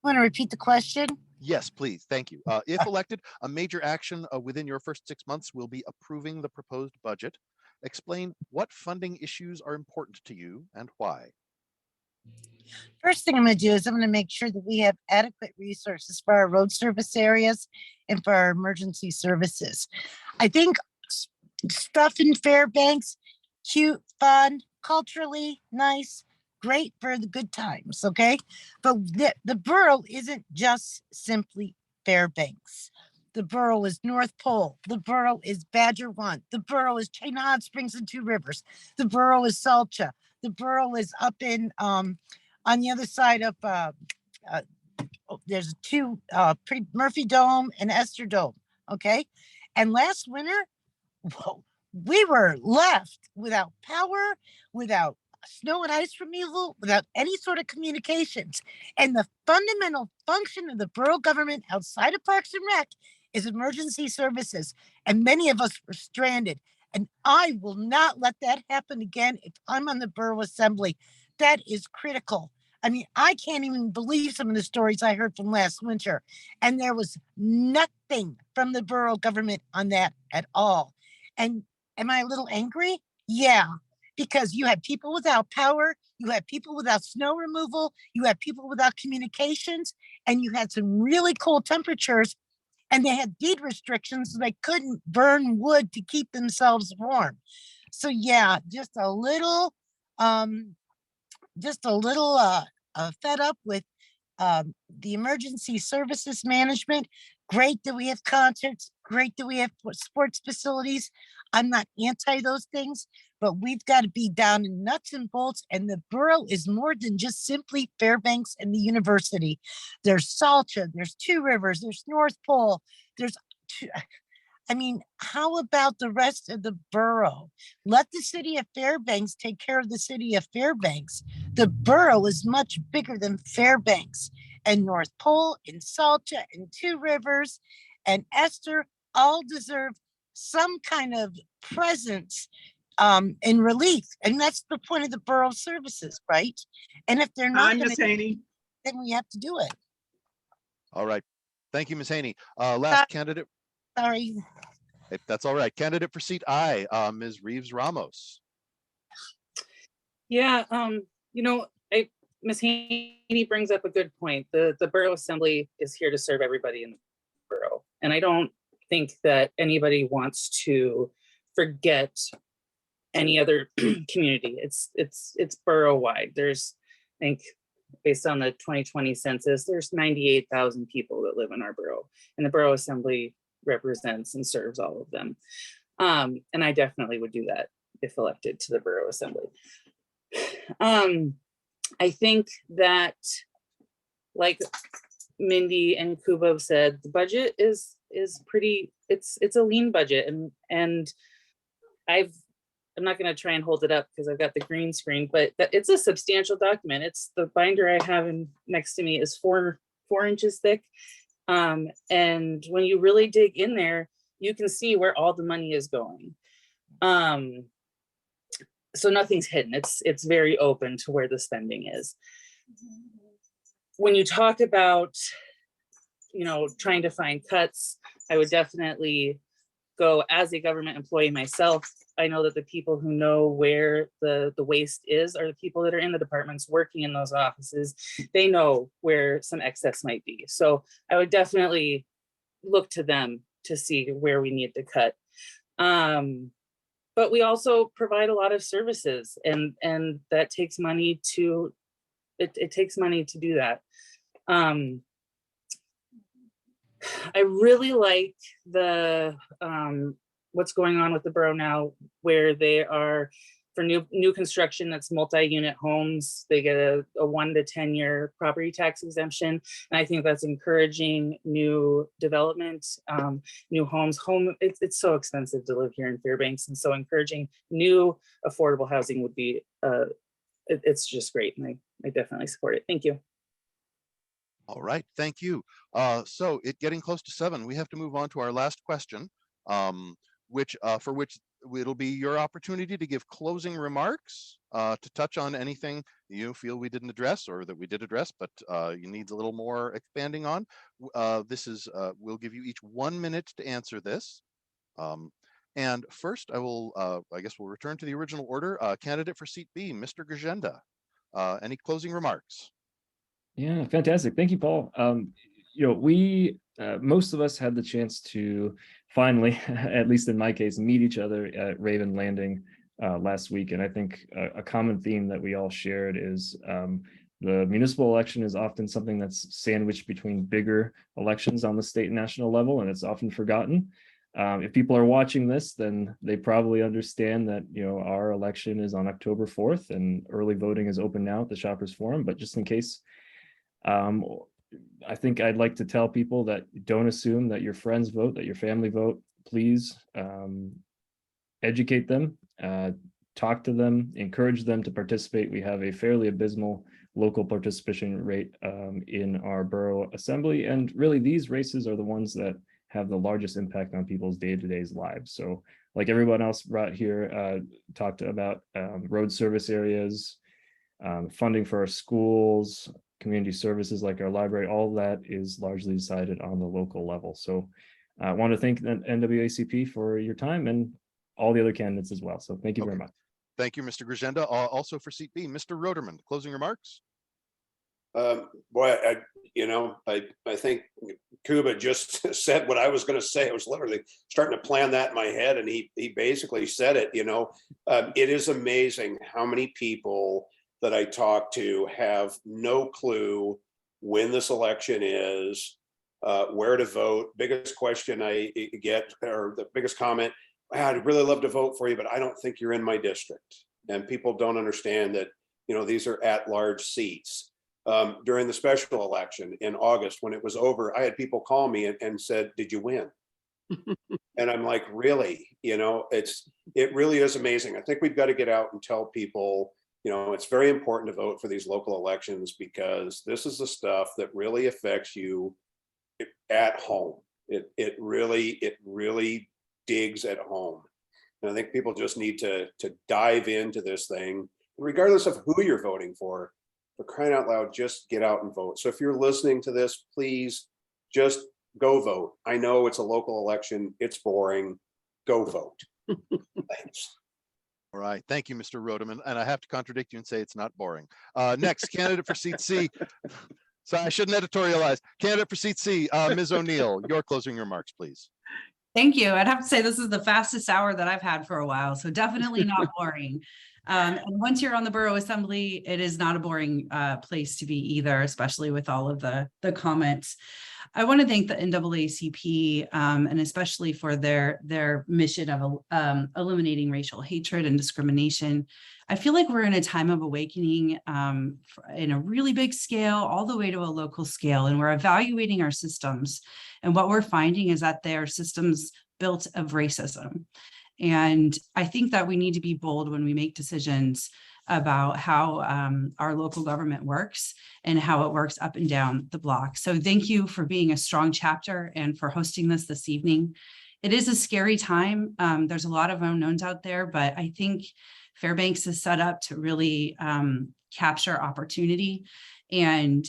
Want to repeat the question? Yes, please. Thank you. If elected, a major action within your first 6 months will be approving the proposed budget. Explain what funding issues are important to you and why. First thing I'm going to do is I'm going to make sure that we have adequate resources for our road service areas and for our emergency services. I think stuff in Fairbanks, cute, fun, culturally nice, great for the good times, okay? But the borough isn't just simply Fairbanks. The borough is North Pole. The borough is Badger One. The borough is Chain Hot Springs and Two Rivers. The borough is Salcha. The borough is up in on the other side of there's two Murphy Dome and Esther Dome, okay? And last winter, we were left without power, without snow and ice removal without any sort of communications. And the fundamental function of the borough government outside of Parks and Rec is emergency services. And many of us were stranded. And I will not let that happen again if I'm on the borough assembly. That is critical. I mean, I can't even believe some of the stories I heard from last winter. And there was nothing from the borough government on that at all. And am I a little angry? Yeah, because you had people without power, you had people without snow removal, you had people without communications, and you had some really cold temperatures, and they had deed restrictions, so they couldn't burn wood to keep themselves warm. So yeah, just a little fed up with the emergency services management. Great that we have concerts, great that we have sports facilities. I'm not anti those things, but we've got to be down in nuts and bolts. And the borough is more than just simply Fairbanks and the university. There's Salcha, there's Two Rivers, there's North Pole, there's I mean, how about the rest of the borough? Let the city of Fairbanks take care of the city of Fairbanks. The borough is much bigger than Fairbanks, and North Pole and Salcha and Two Rivers and Esther all deserve some kind of presence in relief. And that's the point of the borough services, right? And if they're not going Miss to, Haney. then we have to do it. All right. Thank you, Ms. Haney. Last candidate. Sorry. If that's all right. Candidate for seat I, Ms. Reeves Ramos. Yeah, Ms. Haney brings up a good point. The Borough Assembly is here to serve everybody in the borough. And I don't think that anybody wants to forget any other community. It's borough-wide. There's, I think, based on the 2020 census, there's 98,000 people that live in our borough. And the Borough Assembly represents and serves all of them. And I definitely would do that if elected to the Borough Assembly. I think that, like Mindy and Kuba have said, the budget is pretty, it's a lean budget, and I'm not going to try and hold it up because I've got the green screen, but it's a substantial document. It's the binder I have next to me is 4 inches thick. And when you really dig in there, you can see where all the money is going. So nothing's hidden. It's very open to where the spending is. When you talk about, trying to find cuts, I would definitely go as a government employee myself. I know that the people who know where the waste is are the people that are in the departments working in those offices. They know where some excess might be. So I would definitely look to them to see where we need to cut. But we also provide a lot of services, and that takes money to, it takes money to do that. I really like the what's going on with the borough now, where they are, for new construction that's multi-unit homes, they get a 1 to 10 year property tax exemption. And I think that's encouraging new development, new homes. It's so expensive to live here in Fairbanks, and so encouraging new affordable housing would be, it's just great. And I definitely support it. Thank you. All right, thank you. So it getting close to 7, we have to move on to our last question, for which it'll be your opportunity to give closing remarks, to touch on anything you feel we didn't address or that we did address, but you need a little more expanding on. We'll give you each 1 minute to answer this. And first, I guess we'll return to the original order. Candidate for seat B, Mr. Gajenda. Any closing remarks? Yeah, fantastic. Thank you, Paul. We, most of us had the chance to finally, at least in my case, meet each other at Raven Landing last week. And I think a common theme that we all shared is the municipal election is often something that's sandwiched between bigger elections on the state and national level, and it's often forgotten. If people are watching this, then they probably understand that, our election is on October 4th and early voting is open now at the Shoppers Forum. But just in case, I think I'd like to tell people that don't assume that your friends vote, that your family vote. Please educate them, talk to them, encourage them to participate. We have a fairly abysmal local participation rate in our borough assembly. And really, these races are the ones that have the largest impact on people's day-to-day lives. So like everyone else brought here, talked about road service areas, funding for our schools, community services like our library, all that is largely decided on the local level. So I want to thank the NWACP for your time and all the other candidates as well. So thank you very much. Thank you, Mr. Grisenda. Also for seat B, Mr. Roderman, closing remarks. Boy, I think Kuba just said what I was going to say. I was literally starting to plan that in my head, and he basically said it. It is amazing how many people that I talk to have no clue when this election is, where to vote. Biggest question I get, or the biggest comment, wow, I'd really love to vote for you, but I don't think you're in my district. And people don't understand that, these are at-large seats. During the special election in August, when it was over, I had people call me and said, "Did you win?" And I'm like, really? It really is amazing. I think we've got to get out and tell people, it's very important to vote for these local elections, because this is the stuff that really affects you at home. It really digs at home. And I think people just need to dive into this thing, regardless of who you're voting for crying out loud, just get out and vote. So if you're listening to this, please just go vote. I know it's a local election. It's boring. Go vote. Thanks. All right. Thank you, Mr. Roderman. And I have to contradict you and say it's not boring. Next, candidate for seat C. So I shouldn't editorialize. Candidate for seat C, Ms. O'Neill, your closing remarks, please. Thank you. I'd have to say this is the fastest hour that I've had for a while, so definitely not boring. And once you're on the Borough Assembly, it is not a boring place to be either, especially with all of the comments. I want to thank the NAACP and especially for their mission of eliminating racial hatred and discrimination. I feel like we're in a time of awakening in a really big scale, all the way to a local scale, and we're evaluating our systems. And what we're finding is that they are systems built of racism. And I think that we need to be bold when we make decisions about how our local government works and how it works up and down the block. So thank you for being a strong chapter and for hosting this evening. It is a scary time. There's a lot of unknowns out there, but I think Fairbanks is set up to really capture opportunity and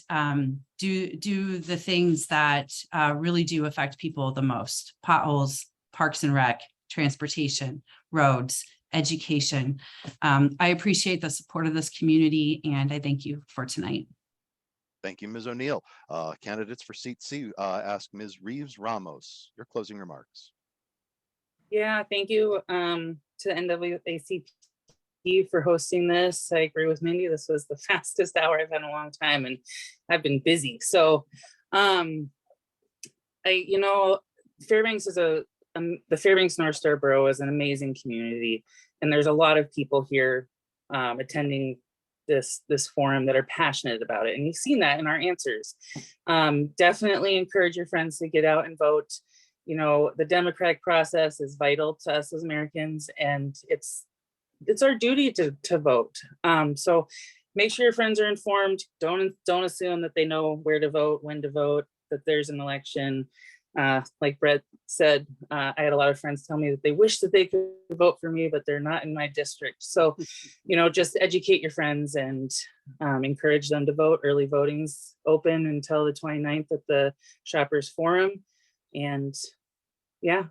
do the things that really do affect people the most: potholes, parks and rec, transportation, roads, education. I appreciate the support of this community, and I thank you for tonight. Thank you, Ms. O'Neill. Candidates for seat C, ask Ms. Reeves Ramos, your closing remarks. Yeah, thank you to the NAACP for hosting this. I agree with Mindy. This was the fastest hour I've had in a long time, and I've been busy. So, Fairbanks is the Fairbanks North Star Borough is an amazing community, and there's a lot of people here attending this forum that are passionate about it, and you've seen that in our answers. Definitely encourage your friends to get out and vote. The democratic process is vital to us as Americans, and it's our duty to vote. So make sure your friends are informed. Don't assume that they know where to vote, when to vote, that there's an election. Like Brett said, I had a lot of friends tell me that they wish that they could vote for me, but they're not in my district. So, just educate your friends and encourage them to vote. Early voting's open until the 29th at the Shoppers Forum. And yeah,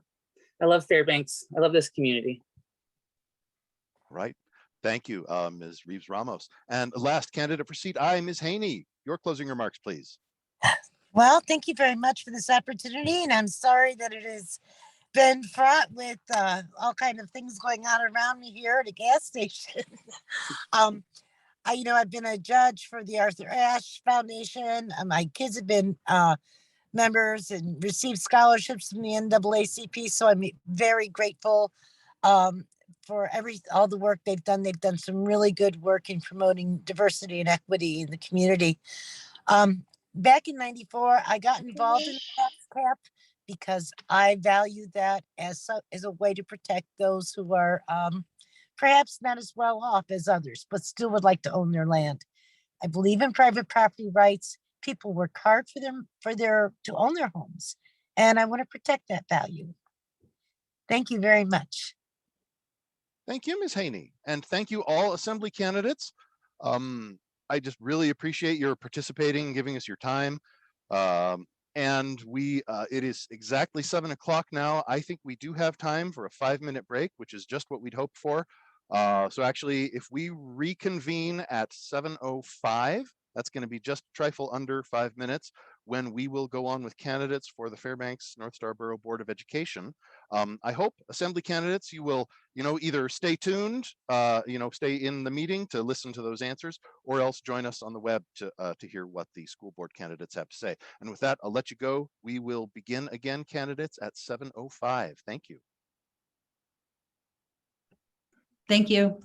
I love Fairbanks. I love this community. Right. Thank you, Ms. Reeves Ramos. And last candidate for seat I, Ms. Haney, your closing remarks, please. Well, thank you very much for this opportunity, and I'm sorry that it has been fraught with all kind of things going on around me here at a gas station. I've been a judge for the Arthur Ashe Foundation. My kids have been members and received scholarships from the NAACP, so I'm very grateful for all the work they've done. They've done some really good work in promoting diversity and equity in the community. Back in '94, I got involved in the tax cap because I value that as a way to protect those who are perhaps not as well off as others, but still would like to own their land. I believe in private property rights. People work hard to own their homes, and I want to protect that value. Thank you very much. Thank you, Ms. Haney, and thank you all assembly candidates. I just really appreciate your participating, giving us your time. And it is exactly 7 o'clock now. I think we do have time for a 5-minute break, which is just what we'd hoped for. So actually, if we reconvene at 7:05, that's going to be just trifle under 5 minutes, when we will go on with candidates for the Fairbanks North Star Borough Board of Education. I hope assembly candidates, you will, either stay tuned, stay in the meeting to listen to those answers, or else join us on the web to hear what the school board candidates have to say. And with that, I'll let you go. We will begin again, candidates, at 7:05. Thank you. Thank you.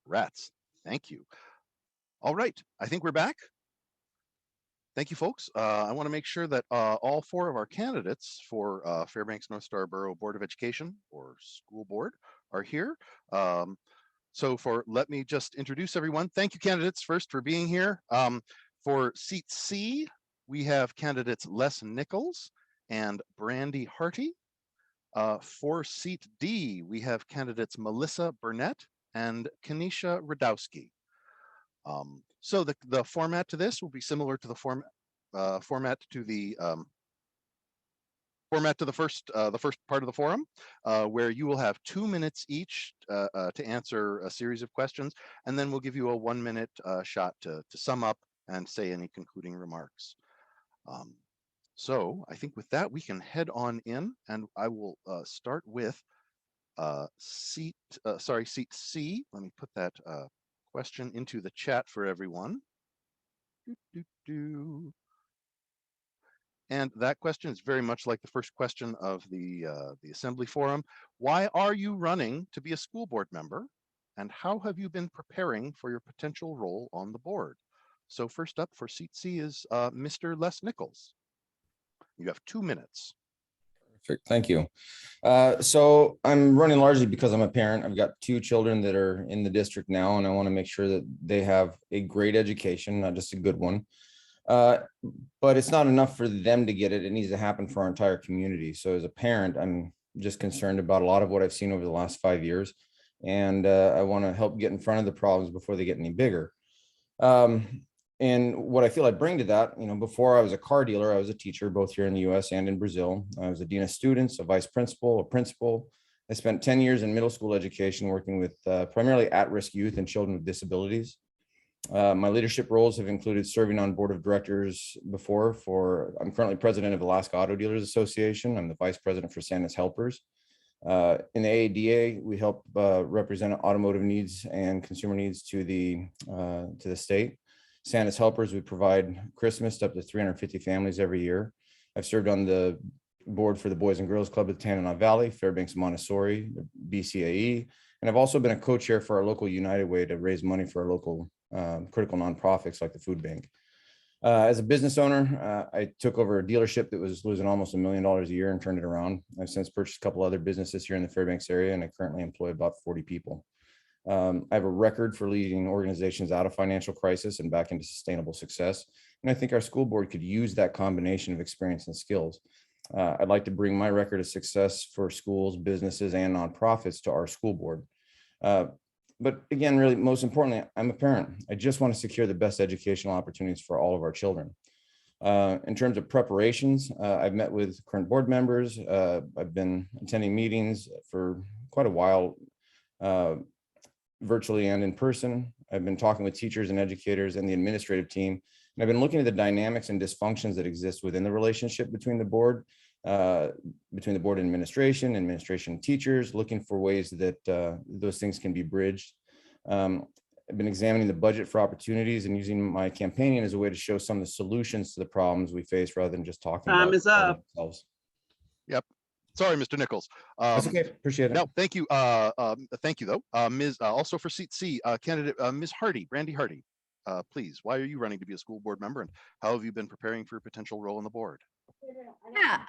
Rats. Thank you. All right, I think we're back. Thank you, folks. I want to make sure that all 4 of our candidates for Fairbanks North Star Borough Board of Education or School Board are here. Let me just introduce everyone. Thank you, candidates, first for being here. For seat C, we have candidates Les Nichols and Brandy Harty. For seat D, we have candidates Melissa Burnett and Kenesha Radowski. So the format to this will be similar to the format to the first part of the forum, where you will have 2 minutes each to answer a series of questions, and then we'll give you a 1-minute shot to sum up and say any concluding remarks. So I think with that we can head on in, and I will start with seat C. Let me put that question into the chat for everyone. And that question is very much like the first question of the Assembly Forum. Why are you running to be a school board member? And how have you been preparing for your potential role on the board? So first up for seat C is Mr. Les Nichols. You have 2 minutes. Perfect. Thank you. So I'm running largely because I'm a parent. I've got 2 children that are in the district now, and I want to make sure that they have a great education, not just a good one. But it's not enough for them to get it. It needs to happen for our entire community. So as a parent, I'm just concerned about a lot of what I've seen over the last 5 years. And I want to help get in front of the problems before they get any bigger. And what I feel I bring to that, before I was a car dealer, I was a teacher, both here in the US and in Brazil. I was a dean of students, a vice principal, a principal. I spent 10 years in middle school education, working with primarily at-risk youth and children with disabilities. My leadership roles have included serving on board of directors I'm currently president of Alaska Auto Dealers Association. I'm the vice president for Santa's Helpers. In the AADA, we help represent automotive needs and consumer needs to the state. Santa's Helpers, we provide Christmas to up to 350 families every year. I've served on the board for the Boys and Girls Club of Tanana Valley, Fairbanks Montessori, the BCAE, and I've also been a co-chair for our local United Way to raise money for our local critical nonprofits like the food bank. As a business owner, I took over a dealership that was losing almost $1 million a year and turned it around. I've since purchased a couple other businesses here in the Fairbanks area, and I currently employ about 40 people. I have a record for leading organizations out of financial crisis and back into sustainable success. And I think our school board could use that combination of experience and skills. I'd like to bring my record of success for schools, businesses, and nonprofits to our school board. But again, really, most importantly, I'm a parent. I just want to secure the best educational opportunities for all of our children. In terms of preparations, I've met with current board members. I've been attending meetings for quite a while, virtually and in person. I've been talking with teachers and educators and the administrative team. And I've been looking at the dynamics and dysfunctions that exist within the relationship between the board and administration and teachers, looking for ways that those things can be bridged. I've been examining the budget for opportunities and using my campaigning as a way to show some of the solutions to the problems we face rather than just talking about Time is up. themselves. Yep. Sorry, Mr. Nichols. That's okay. Appreciate it. No, thank you. Thank you, though. Ms. Also for seat C, candidate Ms. Hardy, Brandy Hardy. Please, why are you running to be a school board member, and how have you been preparing for your potential role on the board? Yeah,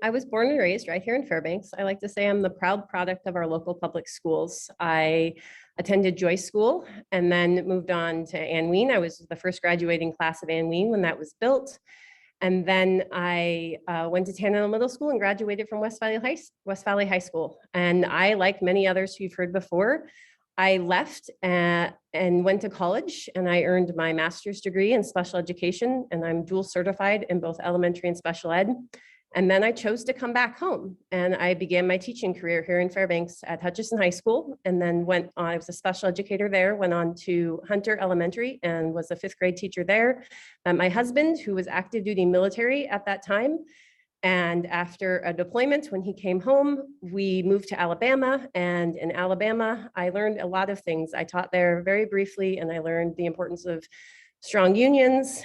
I was born and raised right here in Fairbanks. I like to say I'm the proud product of our local public schools. I attended Joyce School and then moved on to Ann Ween. I was the first graduating class of Ann Ween when that was built. And then I went to Tanana Middle School and graduated from West Valley High School. And I, like many others who you've heard before, I left and went to college, and I earned my master's degree in special education, and I'm dual certified in both elementary and special ed. And then I chose to come back home, and I began my teaching career here in Fairbanks at Hutchison High School, and then I was a special educator there, went on to Hunter Elementary and was a 5th grade teacher there. My husband, who was active duty military at that time, and after a deployment, when he came home, we moved to Alabama. And in Alabama, I learned a lot of things. I taught there very briefly, and I learned the importance of strong unions.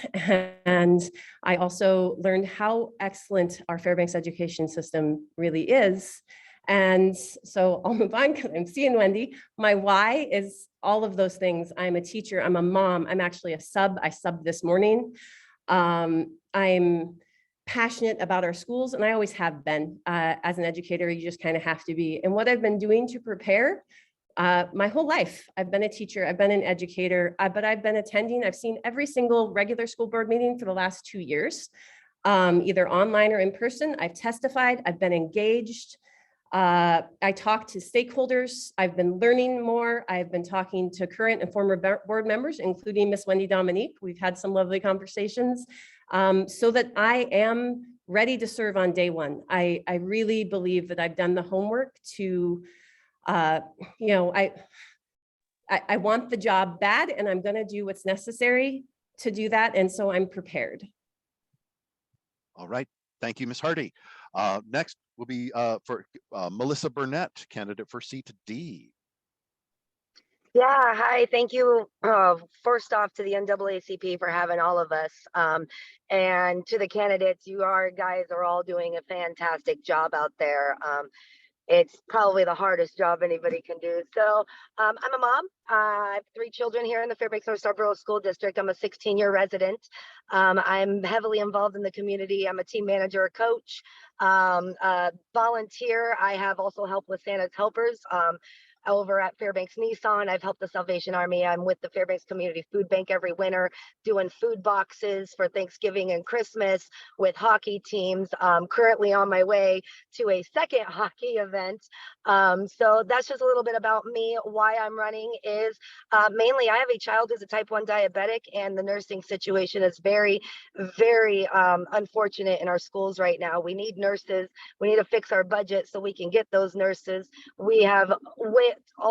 And I also learned how excellent our Fairbanks education system really is. And so I'll move on because I'm seeing Wendy. My why is all of those things. I'm a teacher, I'm a mom, I'm actually a sub. I subbed this morning. I'm passionate about our schools, and I always have been. As an educator, you just kind of have to be. And what I've been doing to prepare my whole life, I've been a teacher, I've been an educator, but I've been attending, I've seen every single regular school board meeting for the last 2 years, either online or in person. I've testified, I've been engaged. I talk to stakeholders. I've been learning more. I've been talking to current and former board members, including Miss Wendy Dominique. We've had some lovely conversations, so that I am ready to serve on day one. I really believe that I've done the homework to, I want the job bad, and I'm going to do what's necessary to do that. And so I'm prepared. All right. Thank you, Ms. Hardy. Next will be for Melissa Burnett, candidate for seat D. Yeah, hi, thank you. First off, to the NAACP for having all of us. And to the candidates, guys are all doing a fantastic job out there. It's probably the hardest job anybody can do. So I'm a mom. I have 3 children here in the Fairbanks North Star Borough School District. I'm a 16-year resident. I'm heavily involved in the community. I'm a team manager, a coach, volunteer. I have also helped with Santa's Helpers. Over at Fairbanks Nissan, I've helped the Salvation Army. I'm with the Fairbanks Community Food Bank every winter, doing food boxes for Thanksgiving and Christmas with hockey teams. Currently on my way to a second hockey event. So that's just a little bit about me. Why I'm running is mainly I have a child who's a type 1 diabetic, and the nursing situation is very, very unfortunate in our schools right now. We need nurses. We need to fix our budget so we can get those nurses. We have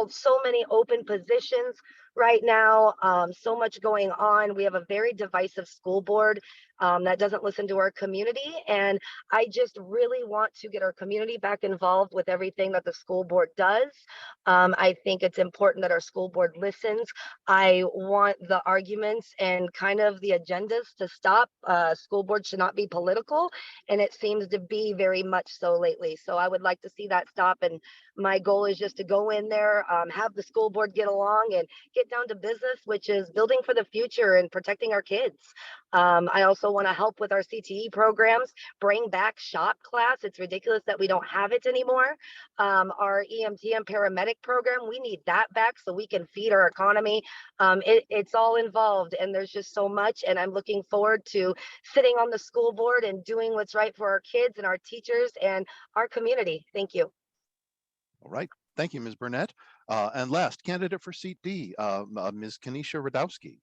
so many open positions right now, so much going on. We have a very divisive school board that doesn't listen to our community, and I just really want to get our community back involved with everything that the school board does. I think it's important that our school board listens. I want the arguments and kind of the agendas to stop. School board should not be political, and it seems to be very much so lately. So I would like to see that stop, and my goal is just to go in there, have the school board get along and get down to business, which is building for the future and protecting our kids. I also want to help with our CTE programs, bring back shop class. It's ridiculous that we don't have it anymore. Our EMT and paramedic program, we need that back so we can feed our economy. It's all involved, and there's just so much, and I'm looking forward to sitting on the school board and doing what's right for our kids and our teachers and our community. Thank you. All right. Thank you, Ms. Burnett. And last, candidate for seat D, Ms. Kenesha Radowski.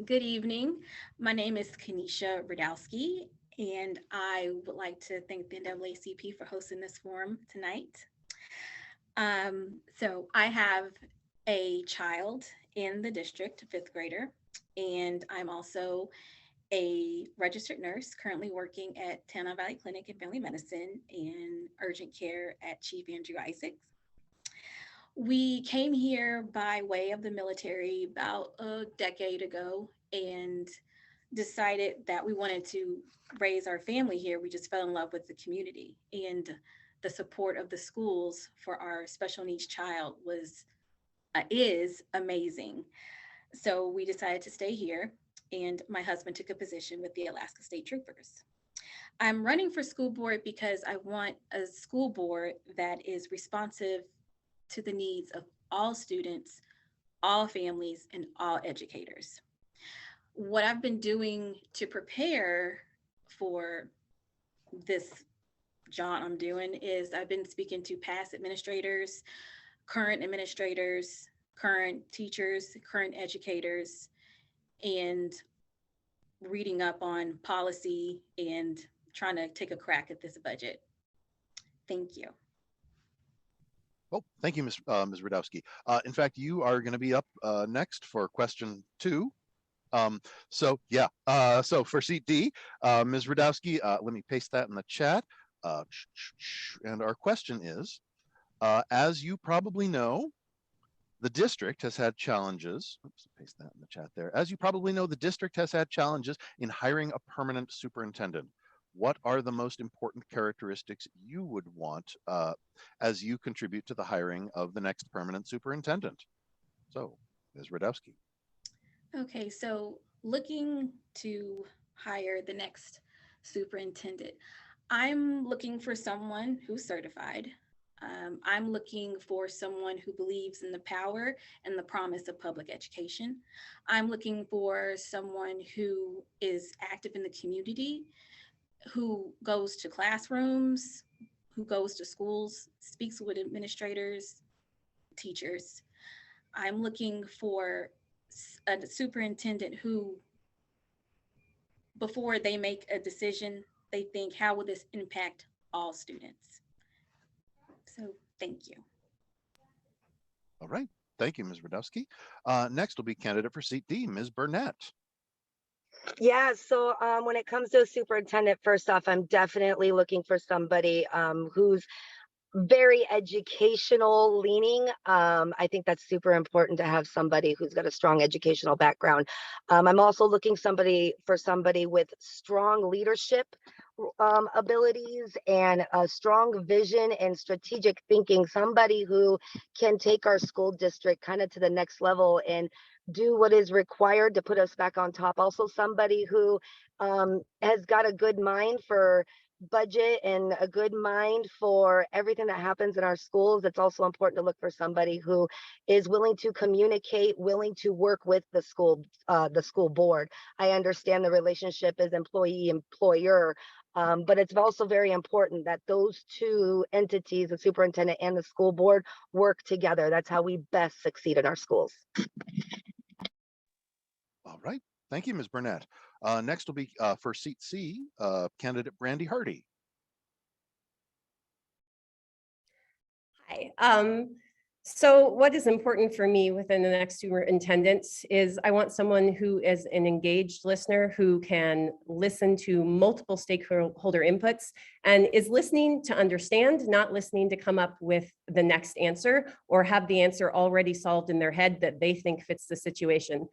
Good evening. My name is Kenesha Radowski, and I would like to thank the NAACP for hosting this forum tonight. So I have a child in the district, a 5th grader, and I'm also a registered nurse currently working at Tana Valley Clinic and Family Medicine and urgent care at Chief Andrew Isaacs. We came here by way of the military about a decade ago and decided that we wanted to raise our family here. We just fell in love with the community, and the support of the schools for our special needs child is amazing. So we decided to stay here, and my husband took a position with the Alaska State Troopers. I'm running for school board because I want a school board that is responsive to the needs of all students, all families, and all educators. What I've been doing to prepare for this jaunt I'm doing is I've been speaking to past administrators, current teachers, current educators, and reading up on policy and trying to take a crack at this budget. Thank you. Oh, thank you, Ms. Radowski. In fact, you are going to be up next for question 2. So for seat D, Ms. Radowski, let me paste that in the chat. And our question is, as you probably know, the district has had challenges. Oops, paste that in the chat there. As you probably know, the district has had challenges in hiring a permanent superintendent. what are the most important characteristics you would want as you contribute to the hiring of the next permanent superintendent? So, Ms. Radowski. Okay, so looking to hire the next superintendent, I'm looking for someone who's certified. I'm looking for someone who believes in the power and the promise of public education. I'm looking for someone who is active in the community, who goes to classrooms, who goes to schools, speaks with administrators, teachers. I'm looking for a superintendent who, before they make a decision, they think, how will this impact all students? So thank you. All right. Thank you, Ms. Radowski. Next will be candidate for seat D, Ms. Burnett. Yeah, so when it comes to a superintendent, first off, I'm definitely looking for somebody who's very educational leaning. I think that's super important to have somebody who's got a strong educational background. I'm also looking for somebody with strong leadership abilities and a strong vision and strategic thinking, somebody who can take our school district kind of to the next level and do what is required to put us back on top. Also somebody who has got a good mind for budget and a good mind for everything that happens in our schools. It's also important to look for somebody who is willing to communicate, willing to work with the school board. I understand the relationship is employee-employer, but it's also very important that those two entities, the superintendent and the school board, work together. That's how we best succeed in our schools. All right. Thank you, Ms. Burnett. Next will be for seat C, candidate Brandy Hardy. Hi. So what is important for me within the next superintendent is I want someone who is an engaged listener, who can listen to multiple stakeholder inputs and is listening to understand, not listening to come up with the next answer or have the answer already solved in their head that they think fits the situation.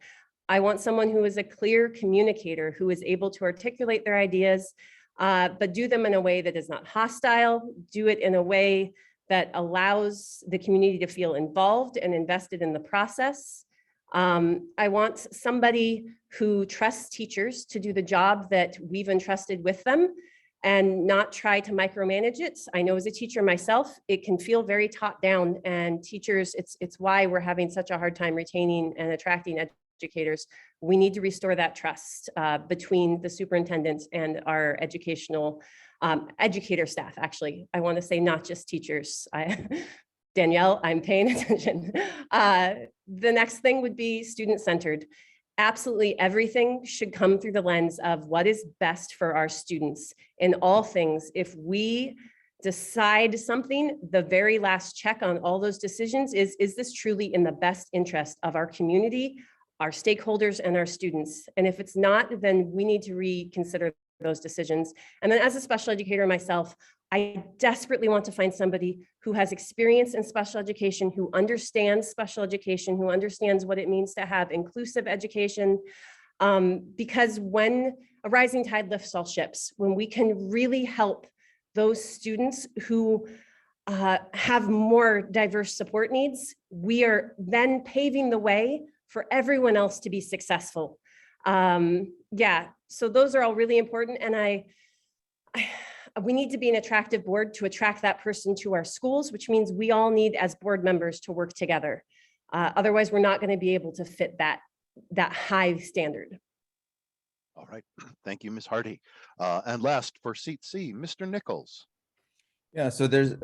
I want someone who is a clear communicator, who is able to articulate their ideas, but do them in a way that is not hostile, do it in a way that allows the community to feel involved and invested in the process. I want somebody who trusts teachers to do the job that we've entrusted with them and not try to micromanage it. I know as a teacher myself, it can feel very top down, and teachers, it's why we're having such a hard time retaining and attracting educators. We need to restore that trust between the superintendent and our educator staff. Actually, I want to say not just teachers. Danielle, I'm paying attention. The next thing would be student-centered. Absolutely everything should come through the lens of what is best for our students. In all things, if we decide something, the very last check on all those decisions is this truly in the best interest of our community, our stakeholders, and our students? And if it's not, then we need to reconsider those decisions. And then as a special educator myself, I desperately want to find somebody who has experience in special education, who understands special education, who understands what it means to have inclusive education. Because when a rising tide lifts all ships, when we can really help those students who have more diverse support needs, we are then paving the way for everyone else to be successful. Yeah, so those are all really important. And we need to be an attractive board to attract that person to our schools, which means we all need as board members to work together. Otherwise, we're not going to be able to fit that high standard. All right. Thank you, Ms. Hardy. And last for seat C, Mr. Nichols. Yeah, so there's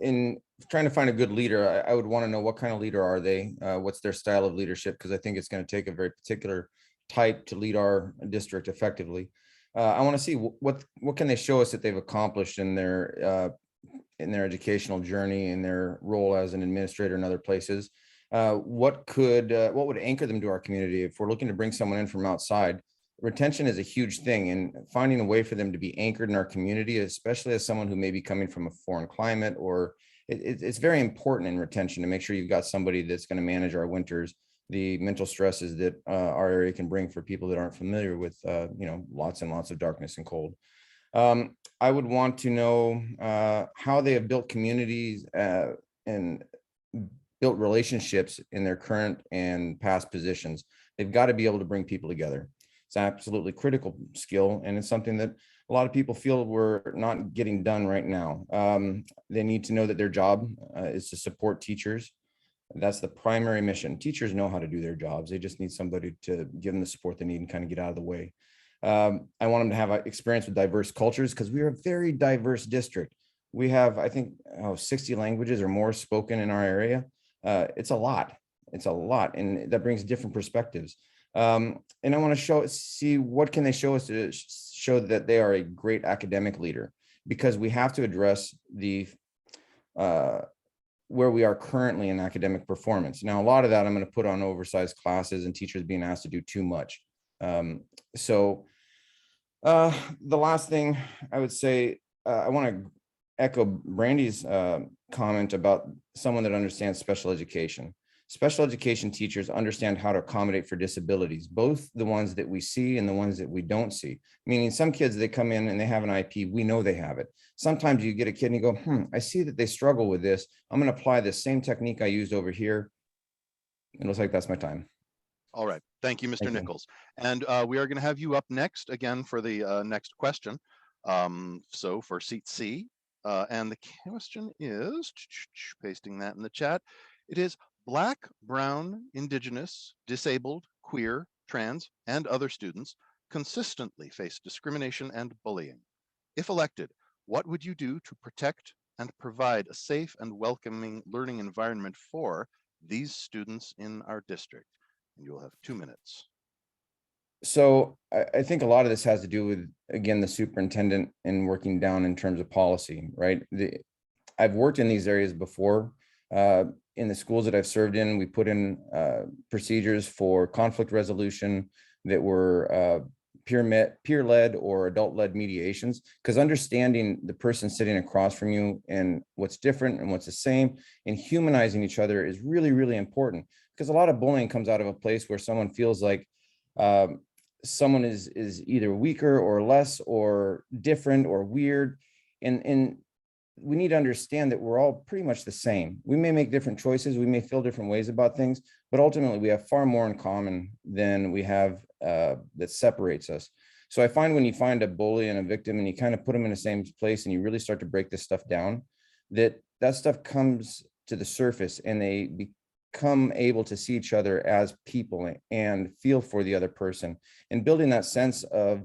in trying to find a good leader, I would want to know what kind of leader are they? What's their style of leadership? Because I think it's going to take a very particular type to lead our district effectively. I want to see what can they show us that they've accomplished in their educational journey, in their role as an administrator in other places. What would anchor them to our community? If we're looking to bring someone in from outside, retention is a huge thing, and finding a way for them to be anchored in our community, especially as someone who may be coming from a foreign climate, or it's very important in retention to make sure you've got somebody that's going to manage our winters, the mental stresses that our area can bring for people that aren't familiar with, lots and lots of darkness and cold. I would want to know how they have built communities and built relationships in their current and past positions. They've got to be able to bring people together. It's an absolutely critical skill, and it's something that a lot of people feel we're not getting done right now. They need to know that their job is to support teachers. That's the primary mission. Teachers know how to do their jobs. They just need somebody to give them the support they need and kind of get out of the way. I want them to have experience with diverse cultures, because we are a very diverse district. We have, I think, 60 languages or more spoken in our area. It's a lot. It's a lot, and that brings different perspectives. And I want to see what can they show us to show that they are a great academic leader, because we have to address the where we are currently in academic performance. Now, a lot of that I'm going to put on oversized classes and teachers being asked to do too much. The last thing I would say, I want to echo Brandy's comment about someone that understands special education. Special education teachers understand how to accommodate for disabilities, both the ones that we see and the ones that we don't see. Meaning some kids, they come in and they have an IP, we know they have it. Sometimes you get a kid and you go, I see that they struggle with this. I'm going to apply the same technique I used over here. It looks like that's my time. All right. Thank you, Mr. Nichols. And we are going to have you up next again for the next question. So for seat C, and the question is, pasting that in the chat, it is: Black, brown, indigenous, disabled, queer, trans, and other students consistently face discrimination and bullying. If elected, what would you do to protect and provide a safe and welcoming learning environment for these students in our district? And you'll have 2 minutes. So I think a lot of this has to do with, again, the superintendent and working down in terms of policy, right? I've worked in these areas before. In the schools that I've served in, we put in procedures for conflict resolution that were peer-led or adult-led mediations, because understanding the person sitting across from you and what's different and what's the same and humanizing each other is really, really important. Because a lot of bullying comes out of a place where someone feels like someone is either weaker or less or different or weird. And we need to understand that we're all pretty much the same. We may make different choices, we may feel different ways about things, but ultimately we have far more in common than we have that separates us. So I find when you find a bully and a victim and you kind of put them in the same place and you really start to break this stuff down, that stuff comes to the surface and they become able to see each other as people and feel for the other person, and building that sense of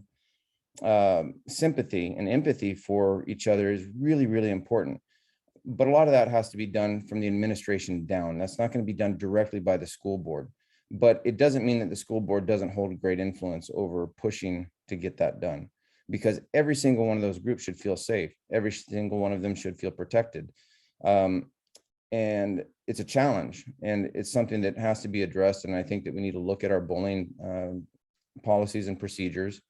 sympathy and empathy for each other is really, really important. But a lot of that has to be done from the administration down. That's not going to be done directly by the school board, but it doesn't mean that the school board doesn't hold great influence over pushing to get that done, because every single one of those groups should feel safe. Every single one of them should feel protected. And it's a challenge, and it's something that has to be addressed. And I think that we need to look at our bullying policies and procedures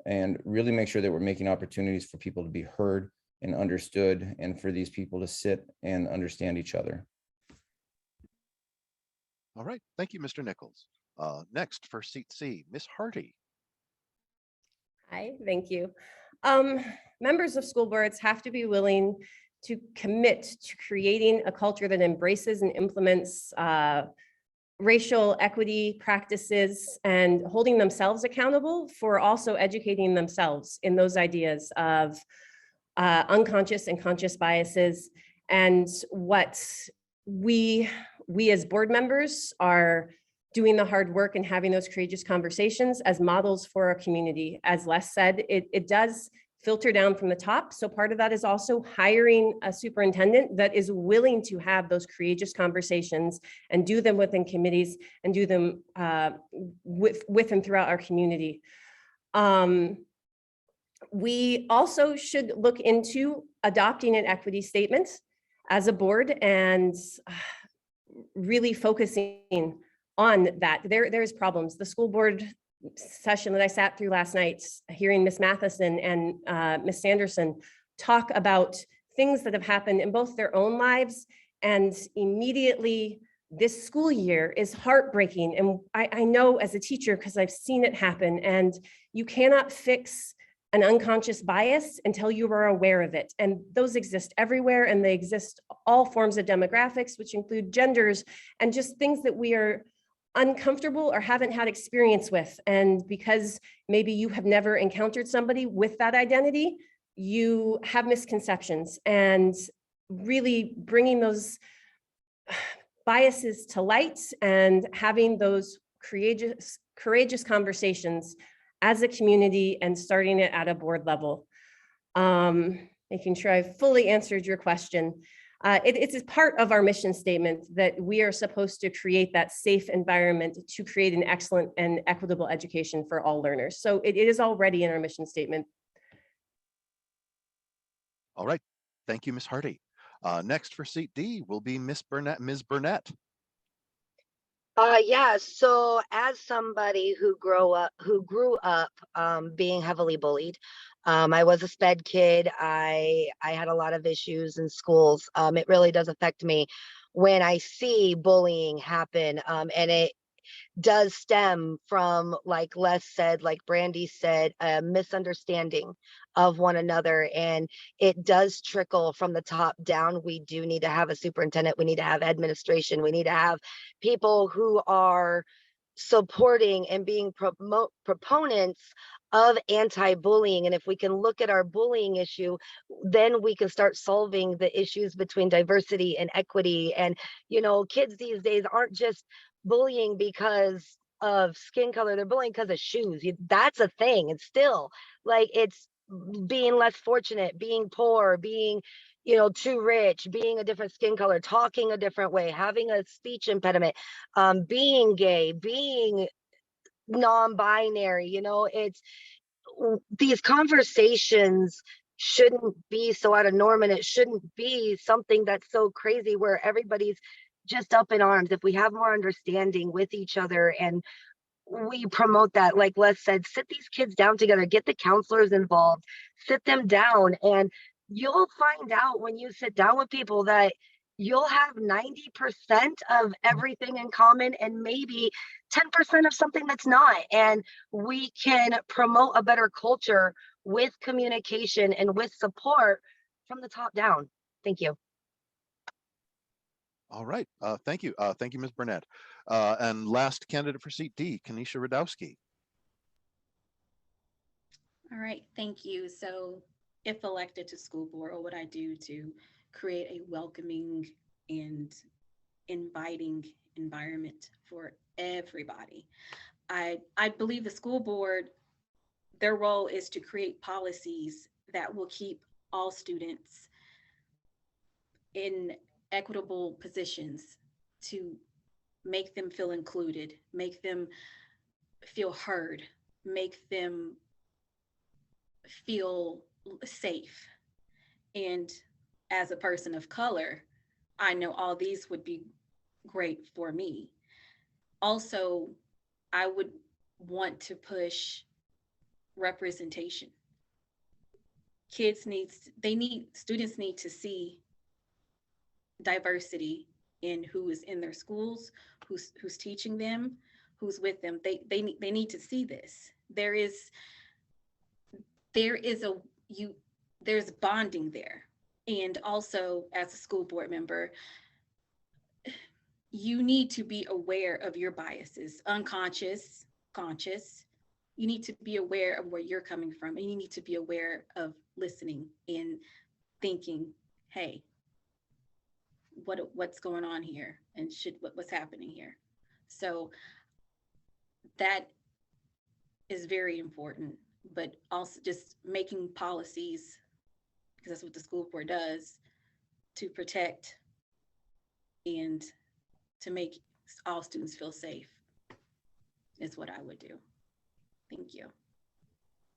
and really make sure that we're making opportunities for people to be heard and understood, and for these people to sit and understand each other. All right. Thank you, Mr. Nichols. Next for seat C, Ms. Hardy. Hi, thank you. Members of school boards have to be willing to commit to creating a culture that embraces and implements racial equity practices, and holding themselves accountable for also educating themselves in those ideas of unconscious and conscious biases, and what we as board members are doing the hard work and having those courageous conversations as models for our community. As Les said, it does filter down from the top. So part of that is also hiring a superintendent that is willing to have those courageous conversations and do them within committees and do them with and throughout our community. We also should look into adopting an equity statement as a board and really focusing on that. There's problems. The school board session that I sat through last night, hearing Ms. Matheson and Ms. Sanderson talk about things that have happened in both their own lives and immediately this school year is heartbreaking. And I know as a teacher, because I've seen it happen, and you cannot fix an unconscious bias until you are aware of it. And those exist everywhere, and they exist all forms of demographics, which include genders and just things that we are uncomfortable or haven't had experience with. And because maybe you have never encountered somebody with that identity, you have misconceptions, and really bringing those biases to light and having those courageous conversations as a community and starting it at a board level. Making sure I've fully answered your question. It's a part of our mission statement that we are supposed to create that safe environment to create an excellent and equitable education for all learners. So it is already in our mission statement. All right, thank you, Ms. Hardy. Next for seat D will be Ms. Burnett. Ms. Burnett. Yeah, so as somebody who grew up being heavily bullied, I was a sped kid. I had a lot of issues in schools. It really does affect me when I see bullying happen, and it does stem from, like Les said, like Brandy said, a misunderstanding of one another, and it does trickle from the top down. We do need to have a superintendent, we need to have administration, we need to have people who are supporting and being proponents of anti-bullying. And if we can look at our bullying issue, then we can start solving the issues between diversity and equity. And kids these days aren't just bullying because of skin color, they're bullying because of shoes. That's a thing. And still, like, it's being less fortunate, being poor, being too rich, being a different skin color, talking a different way, having a speech impediment, being gay, being non-binary. It's these conversations shouldn't be so out of norm, and it shouldn't be something that's so crazy where everybody's just up in arms. If we have more understanding with each other and we promote that, like Les said, sit these kids down together, get the counselors involved, sit them down, and you'll find out when you sit down with people that you'll have 90% of everything in common and maybe 10% of something that's not. And we can promote a better culture with communication and with support from the top down. Thank you. All right, thank you. Thank you, Ms. Burnett. And last candidate for seat D, Kanisha Radowski. All right, thank you. So if elected to school board, what would I do to create a welcoming and inviting environment for everybody? I believe the school board, their role is to create policies that will keep all students in equitable positions, to make them feel included, make them feel heard, make them feel safe. And as a person of color, I know all these would be great for me. Also, I would want to push representation. Students need to see diversity in who is in their schools, who's teaching them, who's with them. They need to see this. There's bonding there. And also, as a school board member, you need to be aware of your biases, unconscious, conscious. You need to be aware of where you're coming from, and you need to be aware of listening and thinking, hey, what's going on here, and what's happening here. So that is very important, but also just making policies, because that's what the school board does, to protect and to make all students feel safe is what I would do. Thank you.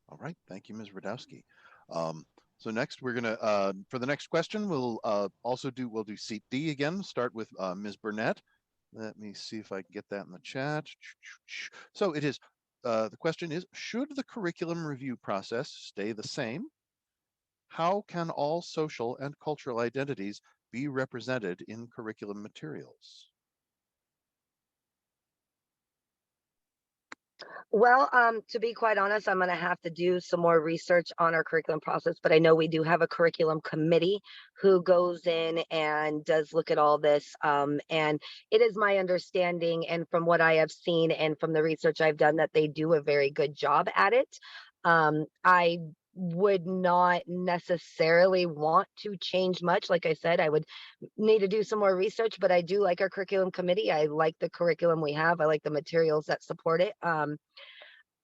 All right, thank you, Ms. Radowski. So next we're gonna, for the next question, we'll do seat D again, start with Ms. Burnett. Let me see if I can get that in the chat. So it is, the question is, should the curriculum review process stay the same? How can all social and cultural identities be represented in curriculum materials? Well, to be quite honest, I'm going to have to do some more research on our curriculum process, but I know we do have a curriculum committee who goes in and does look at all this. And it is my understanding, and from what I have seen and from the research I've done, that they do a very good job at it. I would not necessarily want to change much. Like I said, I would need to do some more research, but I do like our curriculum committee. I like the curriculum we have. I like the materials that support it.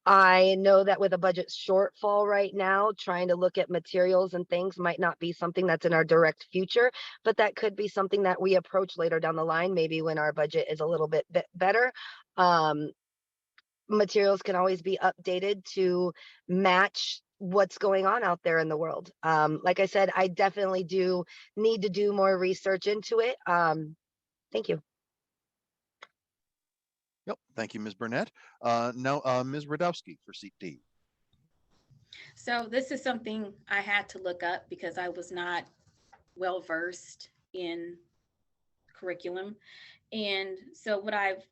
I know that with a budget shortfall right now, trying to look at materials and things might not be something that's in our direct future, but that could be something that we approach later down the line, maybe when our budget is a little bit better. Materials can always be updated to match what's going on out there in the world. Like I said, I definitely do need to do more research into it. Thank you. Yep, thank you, Ms. Burnett. Now, Ms. Radowski for seat D. So this is something I had to look up because I was not well versed in curriculum. And so what I've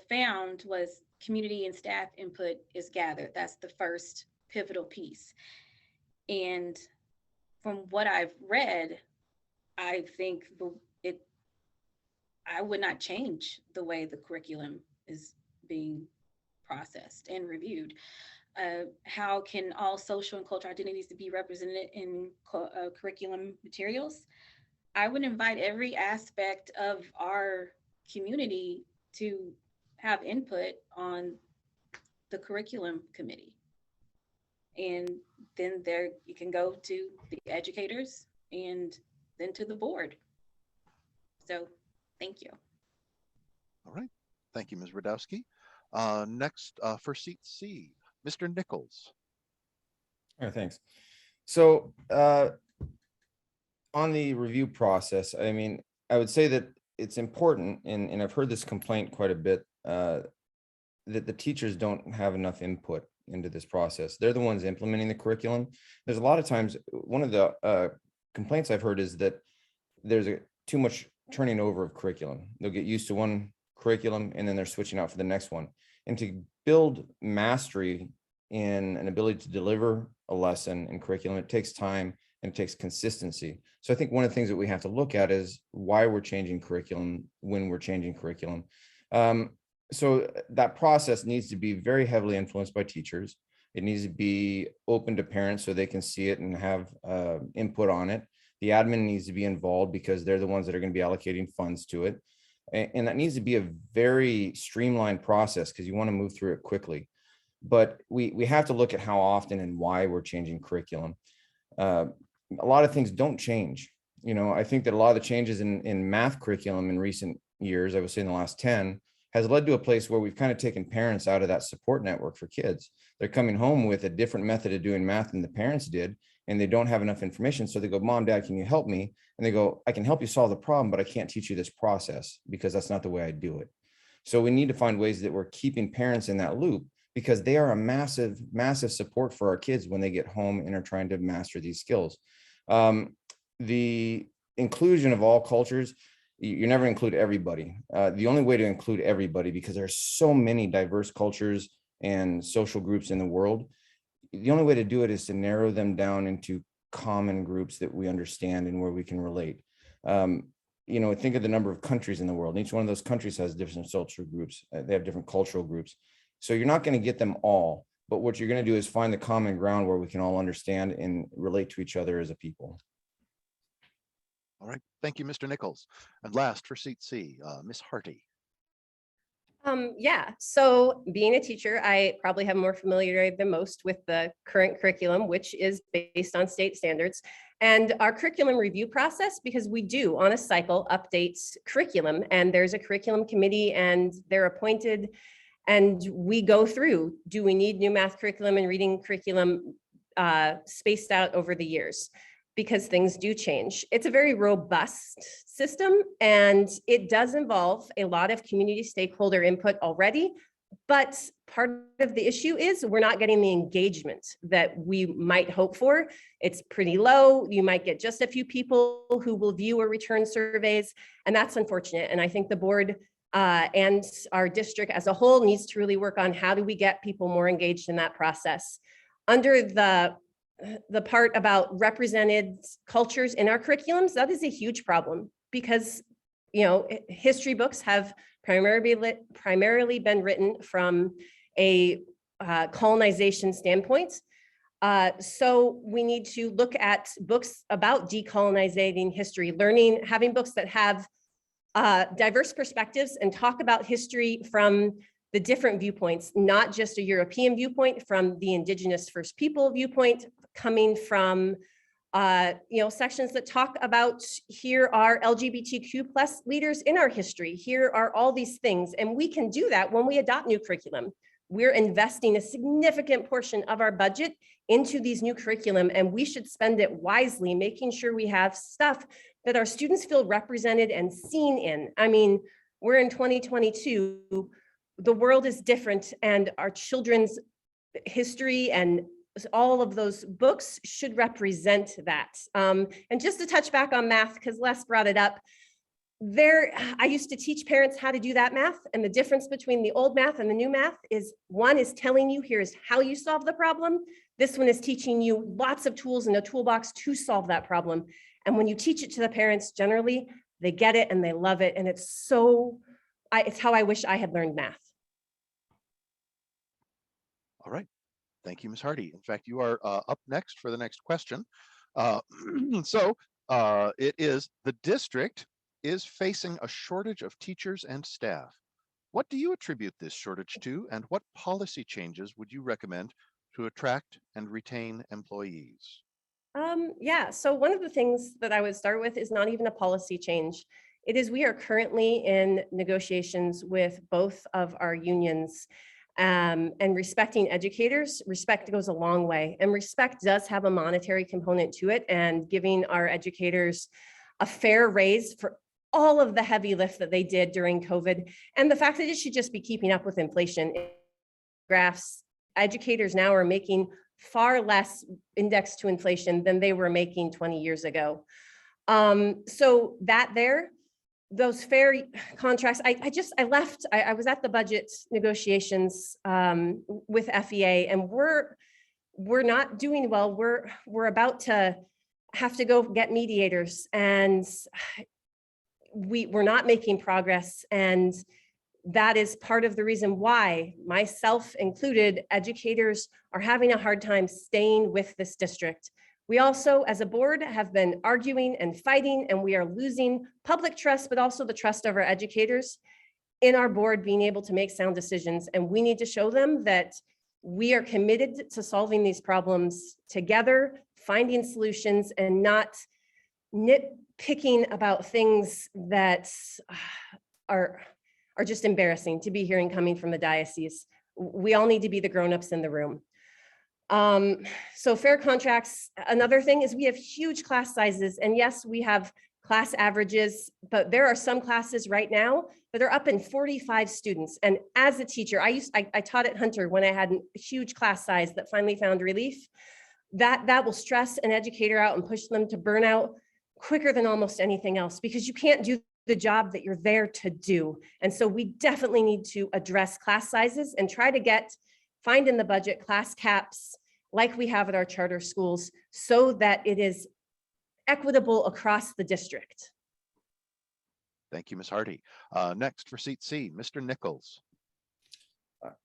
found was community and staff input is gathered. That's the first pivotal piece. And from what I've read, I think I would not change the way the curriculum is being processed and reviewed. How can all social and cultural identities be represented in curriculum materials? I would invite every aspect of our community to have input on the curriculum committee. And then there you can go to the educators and then to the board. So thank you. All right, thank you, Ms. Radowski. Next for seat C, Mr. Nichols. All right, thanks. So on the review process, I mean, I would say that it's important, and I've heard this complaint quite a bit, that the teachers don't have enough input into this process. They're the ones implementing the curriculum. There's a lot of times, one of the complaints I've heard is that there's too much turning over of curriculum. They'll get used to one curriculum and then they're switching out for the next one. And to build mastery in an ability to deliver a lesson in curriculum, it takes time and it takes consistency. So I think one of the things that we have to look at is why we're changing curriculum when we're changing curriculum. So that process needs to be very heavily influenced by teachers. It needs to be open to parents so they can see it and have input on it. The admin needs to be involved because they're the ones that are going to be allocating funds to it. And that needs to be a very streamlined process because you want to move through it quickly. But we have to look at how often and why we're changing curriculum. A lot of things don't change. You know, I think that a lot of the changes in math curriculum in recent years, I would say in the last 10, has led to a place where we've kind of taken parents out of that support network for kids. They're coming home with a different method of doing math than the parents did, and they don't have enough information. So they go, Mom, Dad, can you help me? And they go, I can help you solve the problem, but I can't teach you this process because that's not the way I do it. So we need to find ways that we're keeping parents in that loop because they are a massive, massive support for our kids when they get home and are trying to master these skills. The inclusion of all cultures, you never include everybody. The only way to include everybody, because there's so many diverse cultures and social groups in the world, the only way to do it is to narrow them down into common groups that we understand and where we can relate. You know, think of the number of countries in the world. Each one of those countries has different social groups. They have different cultural groups. So you're not going to get them all, but what you're going to do is find the common ground where we can all understand and relate to each other as a people. All right, thank you, Mr. Nichols. And last for seat C, Ms. Harty. Yeah, so being a teacher, I probably have more familiarity than most with the current curriculum, which is based on state standards. And our curriculum review process, because we do on a cycle update curriculum, and there's a curriculum committee and they're appointed, and we go through, do we need new math curriculum and reading curriculum spaced out over the years? Because things do change. It's a very robust system, and it does involve a lot of community stakeholder input already. But part of the issue is we're not getting the engagement that we might hope for. It's pretty low. You might get just a few people who will view or return surveys, and that's unfortunate. And I think the board and our district as a whole needs to really work on how do we get people more engaged in that process. Under the part about represented cultures in our curriculums, that is a huge problem because, you know, history books have primarily been written from a colonization standpoint. So we need to look at books about decolonizing history, having books that have diverse perspectives and talk about history from the different viewpoints, not just a European viewpoint, from the indigenous First People viewpoint, coming from sections that talk about here are LGBTQ+ leaders in our history. Here are all these things. And we can do that when we adopt new curriculum. We're investing a significant portion of our budget into these new curriculum, and we should spend it wisely, making sure we have stuff that our students feel represented and seen in. I mean, we're in 2022, the world is different, and our children's history and all of those books should represent that. And just to touch back on math, because Les brought it up, I used to teach parents how to do that math, and the difference between the old math and the new math is one is telling you here's how you solve the problem. This one is teaching you lots of tools in a toolbox to solve that problem. And when you teach it to the parents, generally they get it and they love it. And it's how I wish I had learned math. All right. Thank you, Ms. Hardy. In fact, you are up next for the next question. It is the district is facing a shortage of teachers and staff. What do you attribute this shortage to, and what policy changes would you recommend to attract and retain employees? So one of the things that I would start with is not even a policy change. It is we are currently in negotiations with both of our unions, and respecting educators. Respect goes a long way, and respect does have a monetary component to it, and giving our educators a fair raise for all of the heavy lift that they did during COVID, and the fact that it should just be keeping up with inflation. Graphs, educators now are making far less indexed to inflation than they were making 20 years ago. So those fair contracts, I was at the budget negotiations with FEA, and we're not doing well. We're about to have to go get mediators, and we're not making progress. And that is part of the reason why, myself included, educators are having a hard time staying with this district. We also, as a board, have been arguing and fighting, and we are losing public trust, but also the trust of our educators in our board being able to make sound decisions. And we need to show them that we are committed to solving these problems together, finding solutions, and not nitpicking about things that are just embarrassing to be hearing coming from the diocese. We all need to be the grown-ups in the room. So fair contracts. Another thing is we have huge class sizes, and yes, we have class averages, but there are some classes right now that are up in 45 students. And as a teacher, I taught at Hunter when I had a huge class size that finally found relief. That will stress an educator out and push them to burnout quicker than almost anything else, because you can't do the job that you're there to do. And so we definitely need to address class sizes and try to find in the budget class caps like we have at our charter schools, so that it is equitable across the district. Thank you, Ms. Hardy. Next for seat C, Mr. Nichols.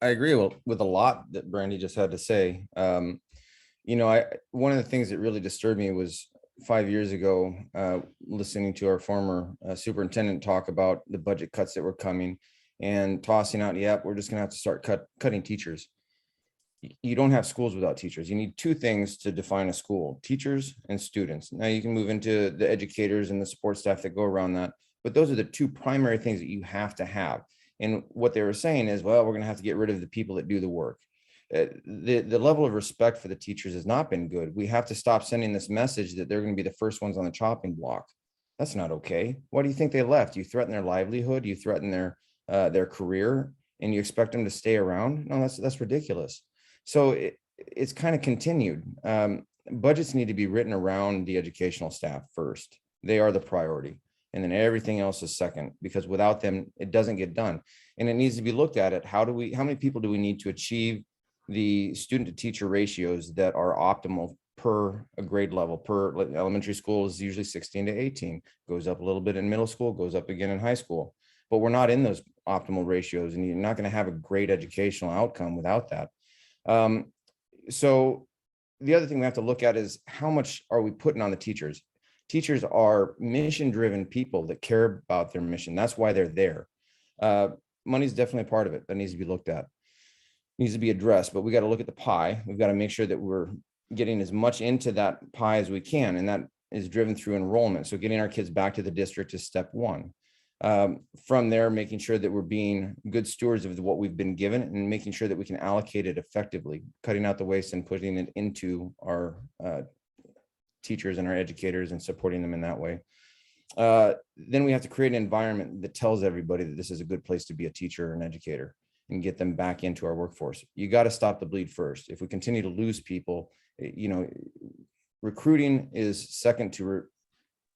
I agree with a lot that Brandy just had to say. One of the things that really disturbed me was 5 years ago, listening to our former superintendent talk about the budget cuts that were coming and tossing out, yep, we're just gonna have to start cutting teachers. You don't have schools without teachers. You need two things to define a school: teachers and students. Now you can move into the educators and the support staff that go around that, but those are the two primary things that you have to have. And what they were saying is, well, we're gonna have to get rid of the people that do the work. The level of respect for the teachers has not been good. We have to stop sending this message that they're going to be the first ones on the chopping block. That's not okay. Why do you think they left? You threaten their livelihood, you threaten their career, and you expect them to stay around? No, that's ridiculous. So it's kind of continued. Budgets need to be written around the educational staff first. They are the priority. And then everything else is second, because without them, it doesn't get done. And it needs to be looked at how many people do we need to achieve the student to teacher ratios that are optimal per a grade level? Per elementary school is usually 16 to 18, goes up a little bit in middle school, goes up again in high school, but we're not in those optimal ratios, and you're not going to have a great educational outcome without that. So the other thing we have to look at is how much are we putting on the teachers? Teachers are mission-driven people that care about their mission. That's why they're there. Money is definitely a part of it that needs to be looked at, needs to be addressed, but we got to look at the pie. We've got to make sure that we're getting as much into that pie as we can, and that is driven through enrollment. So getting our kids back to the district is step one. From there, making sure that we're being good stewards of what we've been given and making sure that we can allocate it effectively, cutting out the waste and putting it into our teachers and our educators and supporting them in that way. Then we have to create an environment that tells everybody that this is a good place to be a teacher or an educator and get them back into our workforce. You got to stop the bleed first. If we continue to lose people, recruiting is second to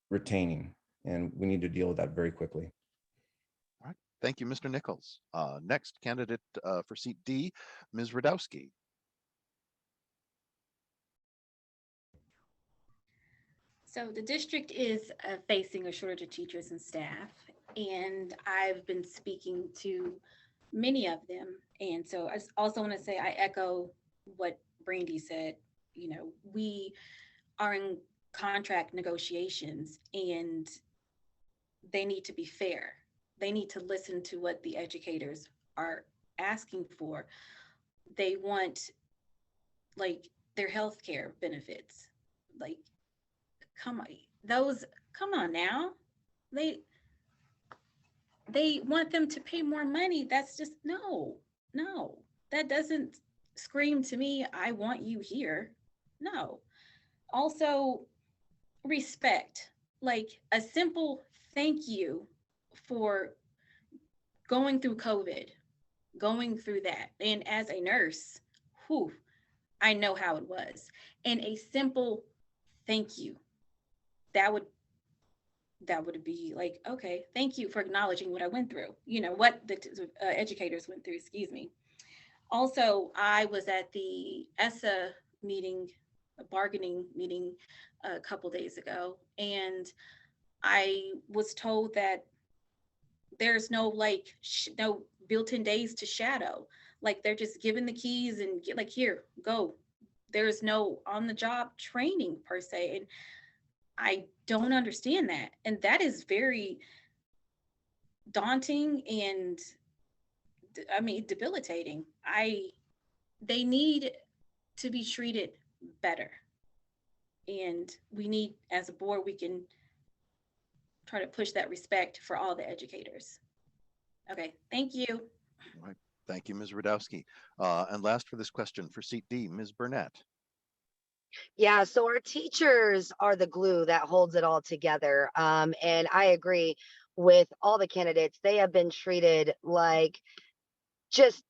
retaining, and we need to deal with that very quickly. All right. Thank you, Mr. Nichols. Next candidate for seat D, Ms. Radowski. So the district is facing a shortage of teachers and staff, and I've been speaking to many of them. And so I also want to say I echo what Brandy said. We are in contract negotiations, and they need to be fair. They need to listen to what the educators are asking for. They want their health care benefits. Come on now. They want them to pay more money. That's just no, that doesn't scream to me, I want you here. No. Also, respect, a simple thank you for going through COVID, going through that. And as a nurse, I know how it was. And a simple thank you, that would be okay, thank you for acknowledging what I went through, what the educators went through, excuse me. Also, I was at the ESSA meeting, a bargaining meeting a couple days ago, and I was told that there's no no built-in days to shadow. They're just given the keys and get here, go. There's no on-the-job training per se. And I don't understand that. And that is very daunting and debilitating. They need to be treated better. And we need, as a board, we can try to push that respect for all the educators. Okay, thank you. All right. Thank you, Ms. Radowski. And last for this question for seat D, Ms. Burnett. Yeah, so our teachers are the glue that holds it all together. And I agree with all the candidates. They have been treated like just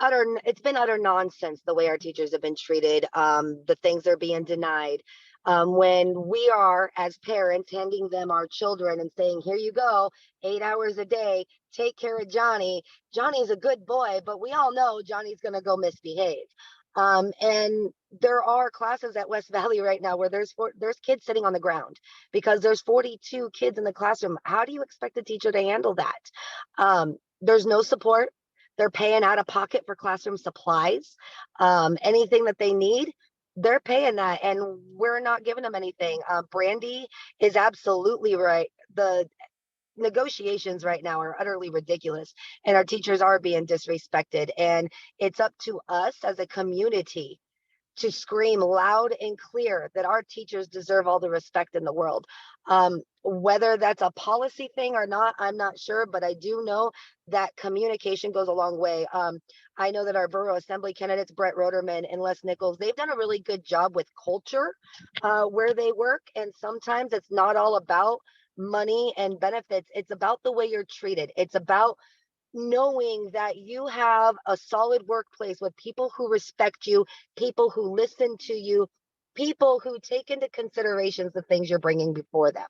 it's been utter nonsense the way our teachers have been treated, the things they're being denied. When we are, as parents, handing them our children and saying, here you go, 8 hours a day, take care of Johnny. Johnny's a good boy, but we all know Johnny's going to go misbehave. And there are classes at West Valley right now where there's kids sitting on the ground because there's 42 kids in the classroom. How do you expect a teacher to handle that? There's no support. They're paying out of pocket for classroom supplies. Anything that they need, they're paying that, and we're not giving them anything. Brandy is absolutely right. The negotiations right now are utterly ridiculous, and our teachers are being disrespected. And it's up to us as a community to scream loud and clear that our teachers deserve all the respect in the world. Whether that's a policy thing or not, I'm not sure, but I do know that communication goes a long way. I know that our borough assembly candidates, Brett Roderman and Les Nichols, they've done a really good job with culture where they work. And sometimes it's not all about money and benefits. It's about the way you're treated. It's about knowing that you have a solid workplace with people who respect you, people who listen to you, people who take into consideration the things you're bringing before them.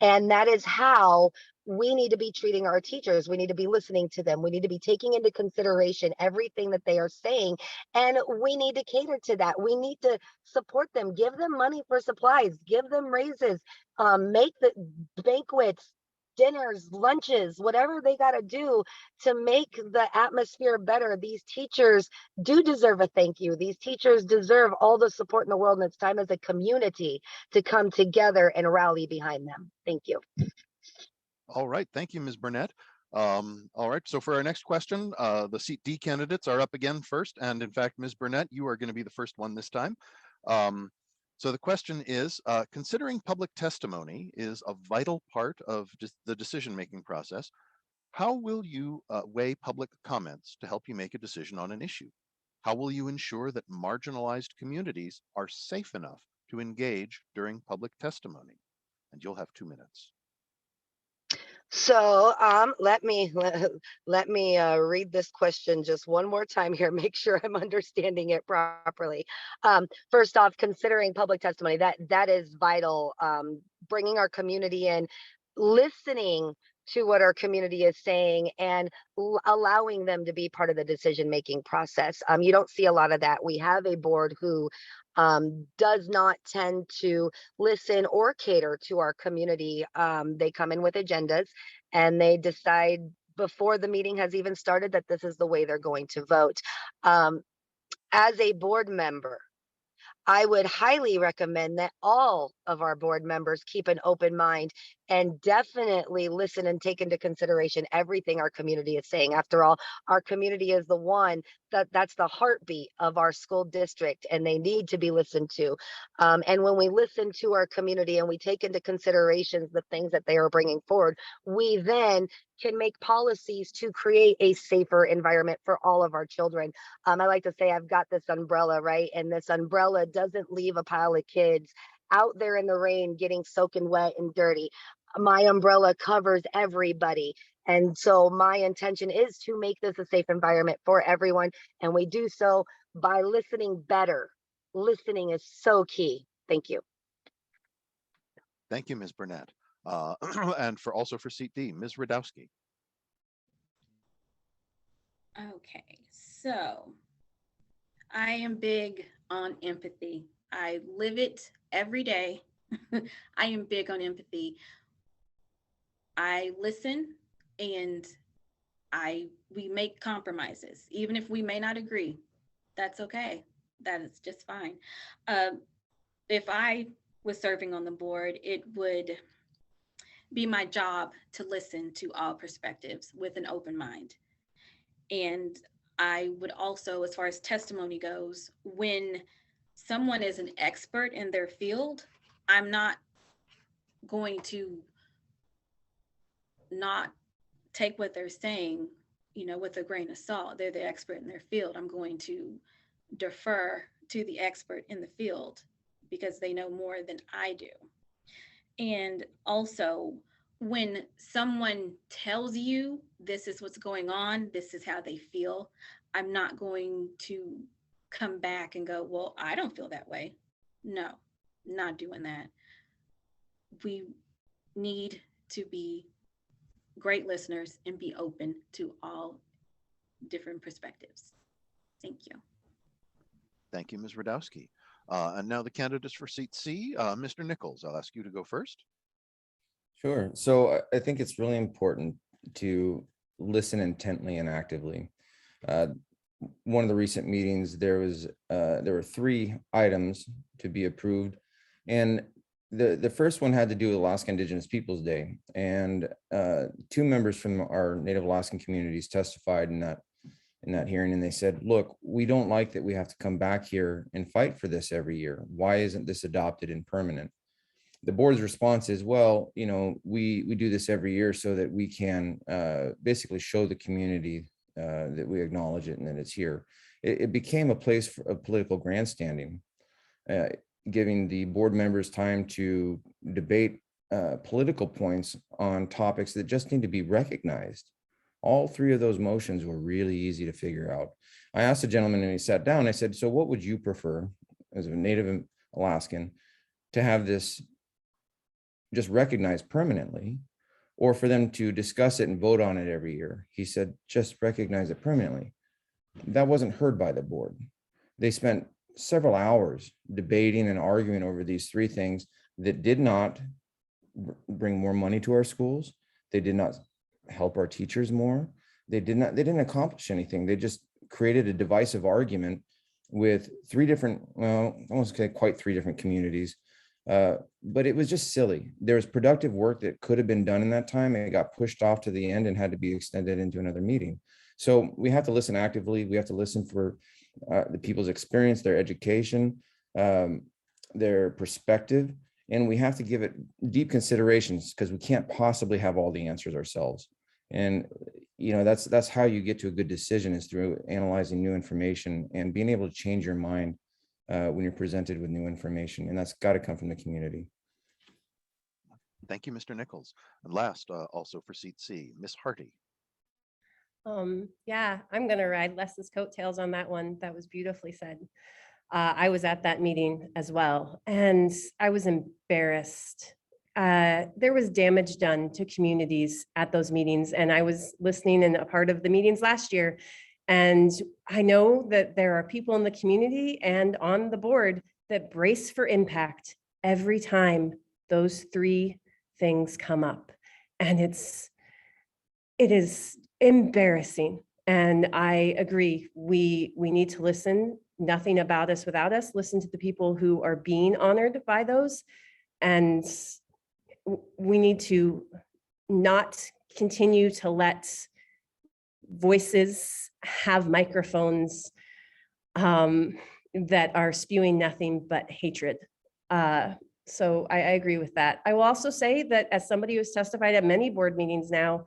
And that is how we need to be treating our teachers. We need to be listening to them. We need to be taking into consideration everything that they are saying. And we need to cater to that. We need to support them, give them money for supplies, give them raises, make the banquets, dinners, lunches, whatever they got to do to make the atmosphere better. These teachers do deserve a thank you. These teachers deserve all the support in the world. And it's time as a community to come together and rally behind them. Thank you. All right, thank you, Ms. Burnett. All right, so for our next question, the seat D candidates are up again first. And in fact, Ms. Burnett, you are going to be the first one this time. So the question is, considering public testimony is a vital part of the decision-making process, how will you weigh public comments to help you make a decision on an issue? How will you ensure that marginalized communities are safe enough to engage during public testimony? And you'll have 2 minutes. So let me read this question just one more time here, make sure I'm understanding it properly. First off, considering public testimony, that is vital. Bringing our community in, listening to what our community is saying, and allowing them to be part of the decision-making process. You don't see a lot of that. We have a board who does not tend to listen or cater to our community. They come in with agendas and they decide before the meeting has even started that this is the way they're going to vote. As a board member, I would highly recommend that all of our board members keep an open mind and definitely listen and take into consideration everything our community is saying. After all, our community is the one that's the heartbeat of our school district, and they need to be listened to. And when we listen to our community and we take into consideration the things that they are bringing forward, we then can make policies to create a safer environment for all of our children. I like to say I've got this umbrella, right? And this umbrella doesn't leave a pile of kids out there in the rain getting soaking wet and dirty. My umbrella covers everybody. And so my intention is to make this a safe environment for everyone. And we do so by listening better. Listening is so key. Thank you. Thank you, Ms. Burnett. And also for seat D, Ms. Radowski. Okay, so I am big on empathy. I live it every day. I am big on empathy. I listen and we make compromises, even if we may not agree. That's okay. That is just fine. If I was serving on the board, it would be my job to listen to all perspectives with an open mind. And I would also, as far as testimony goes, when someone is an expert in their field, I'm not going to not take what they're saying, with a grain of salt. They're the expert in their field. I'm going to defer to the expert in the field because they know more than I do. And also, when someone tells you this is what's going on, this is how they feel, I'm not going to come back and go, well, I don't feel that way. No, not doing that. We need to be great listeners and be open to all different perspectives. Thank you. Thank you, Ms. Radowski. And now the candidates for seat C, Mr. Nichols, I'll ask you to go first. Sure. So I think it's really important to listen intently and actively. One of the recent meetings, there were 3 items to be approved, and the first one had to do with Alaska Indigenous Peoples Day, and 2 members from our Native Alaskan communities testified in that hearing, and they said, look, we don't like that we have to come back here and fight for this every year. Why isn't this adopted and permanent? The board's response is, well, we do this every year so that we can basically show the community that we acknowledge it and that it's here. It became a place of political grandstanding, giving the board members time to debate political points on topics that just need to be recognized. All 3 of those motions were really easy to figure out. I asked the gentleman and he sat down, I said, so what would you prefer as a Native Alaskan, to have this just recognized permanently, or for them to discuss it and vote on it every year. He said, just recognize it permanently. That wasn't heard by the board. They spent several hours debating and arguing over these three things that did not bring more money to our schools. They did not help our teachers more. They didn't accomplish anything. They just created a divisive argument with three different, well, I won't say quite three different communities, but it was just silly. There was productive work that could have been done in that time, and it got pushed off to the end and had to be extended into another meeting. So we have to listen actively. We have to listen for the people's experience, their education, their perspective, and we have to give it deep considerations, because we can't possibly have all the answers ourselves. And that's how you get to a good decision, is through analyzing new information and being able to change your mind when you're presented with new information, and that's got to come from the community. Thank you, Mr. Nichols. And last, also for seat C, Ms. Hardy. Yeah, I'm going to ride Les's coattails on that one. That was beautifully said. I was at that meeting as well, and I was embarrassed. There was damage done to communities at those meetings, and I was listening and a part of the meetings last year. And I know that there are people in the community and on the board that brace for impact every time those three things come up. And it is embarrassing. And I agree, we need to listen. Nothing about us without us. Listen to the people who are being honored by those. And we need to not continue to let voices have microphones that are spewing nothing but hatred. So I agree with that. I will also say that, as somebody who's testified at many board meetings now,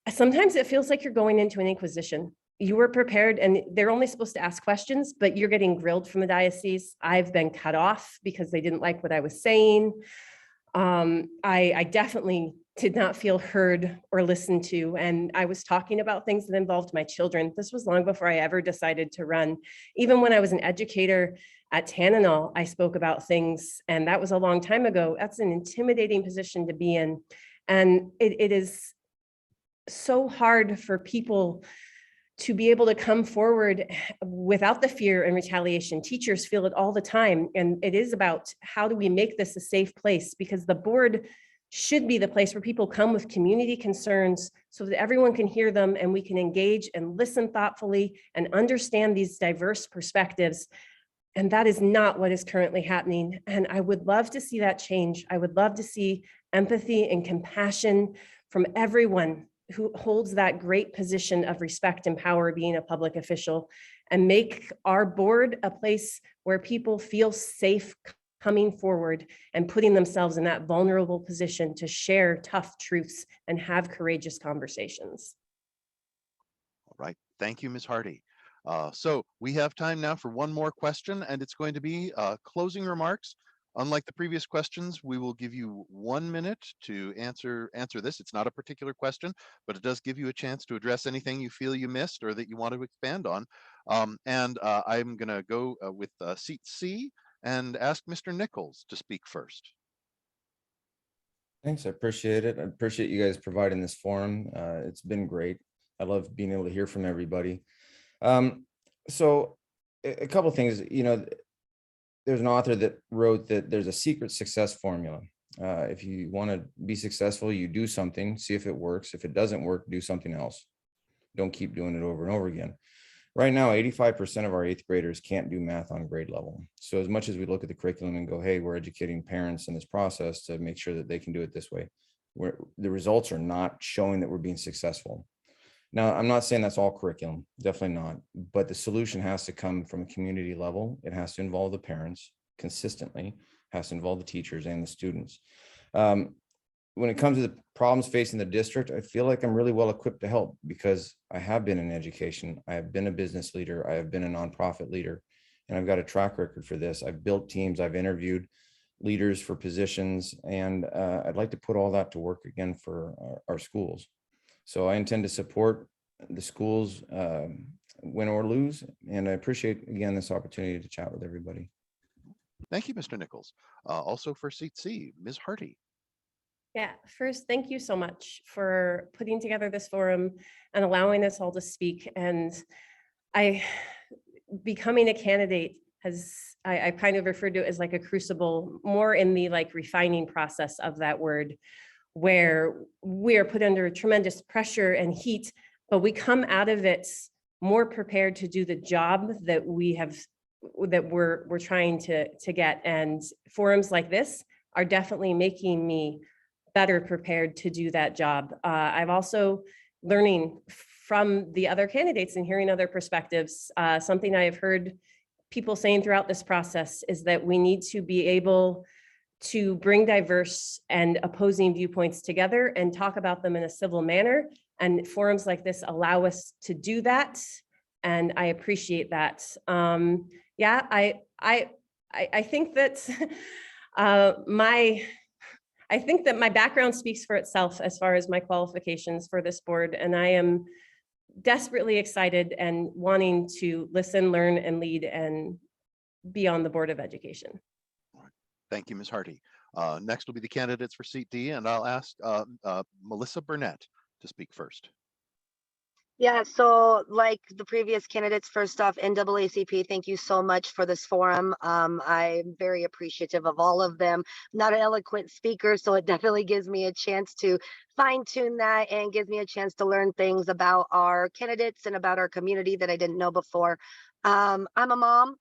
sometimes it feels like you're going into an inquisition. You were prepared, and they're only supposed to ask questions, but you're getting grilled from the diocese. I've been cut off because they didn't like what I was saying. I definitely did not feel heard or listened to. And I was talking about things that involved my children. This was long before I ever decided to run. Even when I was an educator at Tananal, I spoke about things, and that was a long time ago. That's an intimidating position to be in. And it is so hard for people to be able to come forward without the fear and retaliation. Teachers feel it all the time. And it is about, how do we make this a safe place? Because the board should be the place where people come with community concerns, so that everyone can hear them and we can engage and listen thoughtfully and understand these diverse perspectives. And that is not what is currently happening. And I would love to see that change. I would love to see empathy and compassion from everyone who holds that great position of respect and power, being a public official, and make our board a place where people feel safe coming forward and putting themselves in that vulnerable position to share tough truths and have courageous conversations. All right. Thank you, Ms. Hardy. So we have time now for one more question, and it's going to be closing remarks. Unlike the previous questions, we will give you 1 minute to answer this. It's not a particular question, but it does give you a chance to address anything you feel you missed or that you want to expand on. I'm going to go with seat C and ask Mr. Nichols to speak first. Thanks, I appreciate it. I appreciate you guys providing this forum. It's been great. I love being able to hear from everybody. So a couple of things, there's an author that wrote that there's a secret success formula. If you want to be successful, you do something, see if it works. If it doesn't work, do something else. Don't keep doing it over and over again. Right now, 85% of our 8th graders can't do math on grade level. So as much as we look at the curriculum and go, hey, we're educating parents in this process to make sure that they can do it this way, the results are not showing that we're being successful. Now, I'm not saying that's all curriculum, definitely not, but the solution has to come from a community level. It has to involve the parents consistently, has to involve the teachers and the students. When it comes to the problems facing the district, I feel like I'm really well equipped to help, because I have been in education, I have been a business leader, I have been a nonprofit leader, and I've got a track record for this. I've built teams, I've interviewed leaders for positions, and I'd like to put all that to work again for our schools. So I intend to support the schools, win or lose, and I appreciate, again, this opportunity to chat with everybody. Thank you, Mr. Nichols. Also for seat C, Ms. Hardy. Yeah, first, thank you so much for putting together this forum and allowing us all to speak. And becoming a candidate I kind of referred to it as like a crucible, more in the like refining process of that word, where we are put under tremendous pressure and heat, but we come out of it more prepared to do the job that we're trying to get. And forums like this are definitely making me better prepared to do that job. I've also learning from the other candidates and hearing other perspectives. Something I have heard people saying throughout this process is that we need to be able to bring diverse and opposing viewpoints together and talk about them in a civil manner. And forums like this allow us to do that. And I appreciate that. Yeah, I think that I think that my background speaks for itself as far as my qualifications for this board, and I am desperately excited and wanting to listen, learn, and lead and be on the Board of Education. Thank you, Ms. Hardy. Next will be the candidates for seat D, and I'll ask Melissa Burnett to speak first. Yeah, so like the previous candidates, first off, NAACP, thank you so much for this forum. I'm very appreciative of all of them. Not an eloquent speaker, so it definitely gives me a chance to fine tune that and gives me a chance to learn things about our candidates and about our community that I didn't know before. I'm a mom.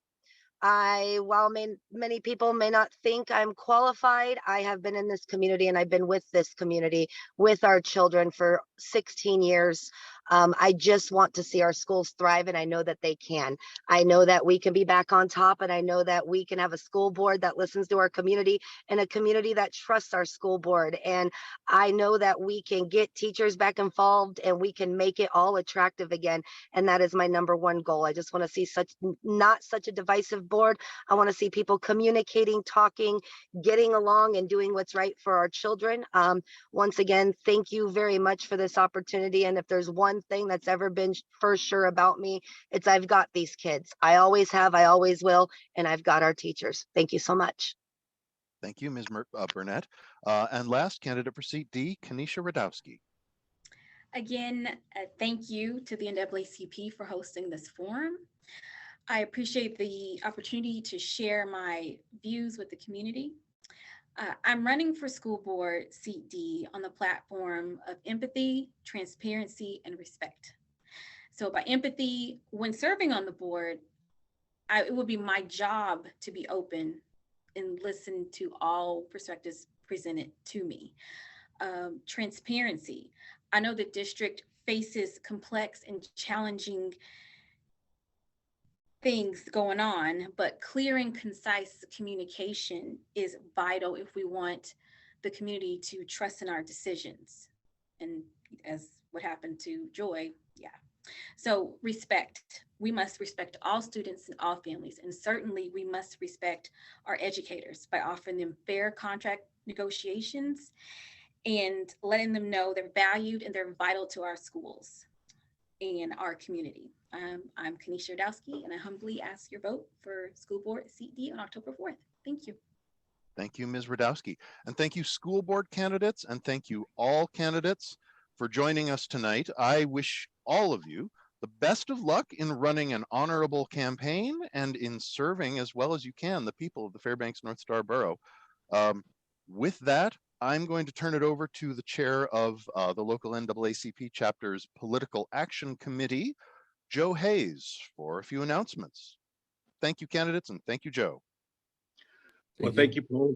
While many people may not think I'm qualified, I have been in this community and I've been with this community with our children for 16 years. I just want to see our schools thrive, and I know that they can. I know that we can be back on top, and I know that we can have a school board that listens to our community and a community that trusts our school board. And I know that we can get teachers back involved and we can make it all attractive again. And that is my number one goal. I just want to see not such a divisive board. I want to see people communicating, talking, getting along, and doing what's right for our children. Once again, thank you very much for this opportunity. And if there's one thing that's ever been for sure about me, it's I've got these kids. I always have, I always will, and I've got our teachers. Thank you so much. Thank you, Ms. Burnett. And last candidate for seat D, Kanisha Radowski. Again, thank you to the NAACP for hosting this forum. I appreciate the opportunity to share my views with the community. I'm running for school board seat D on the platform of empathy, transparency, and respect. So by empathy, when serving on the board, it will be my job to be open and listen to all perspectives presented to me. Transparency. I know the district faces complex and challenging things going on, but clear and concise communication is vital if we want the community to trust in our decisions. And as what happened to Joy, yeah. So respect. We must respect all students and all families, and certainly we must respect our educators by offering them fair contract negotiations and letting them know they're valued and they're vital to our schools and our community. I'm Kanisha Radowski, and I humbly ask your vote for school board seat D on October 4th. Thank you. Thank you, Ms. Radowski. And thank you, school board candidates, and thank you all candidates for joining us tonight. I wish all of you the best of luck in running an honorable campaign and in serving as well as you can the people of the Fairbanks North Star Borough. With that, I'm going to turn it over to the chair of the local NAACP chapter's Political Action Committee, Joe Hayes, for a few announcements. Thank you, candidates, and thank you, Joe. Well, thank you, Paul.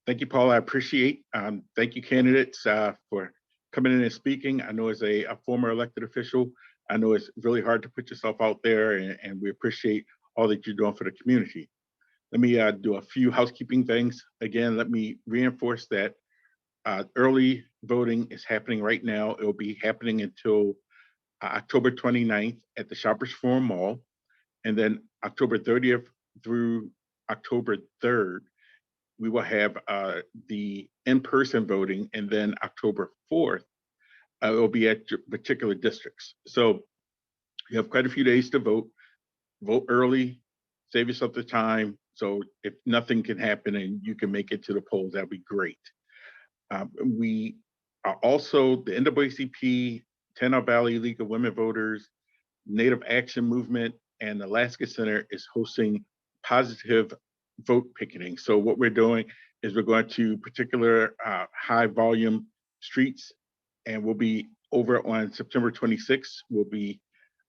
Thank you, Paul. I appreciate. Thank you, candidates, for coming in and speaking. I know as a former elected official, I know it's really hard to put yourself out there, and we appreciate all that you're doing for the community. Let me do a few housekeeping things. Again, let me reinforce that early voting is happening right now. It will be happening until October 29th at the Shoppers Forum Mall. And then October 30th through October 3rd, we will have the in-person voting. And then October 4th, it will be at particular districts. So you have quite a few days to vote. Vote early, save yourself the time, So if nothing can happen and you can make it to the polls, that'd be great. We are also the NAACP, Tenor Valley League of Women Voters, Native Action Movement, and the Alaska Center is hosting positive vote picketing. So what we're doing is we're going to particular high volume streets, and we'll be over on September 26th. We'll be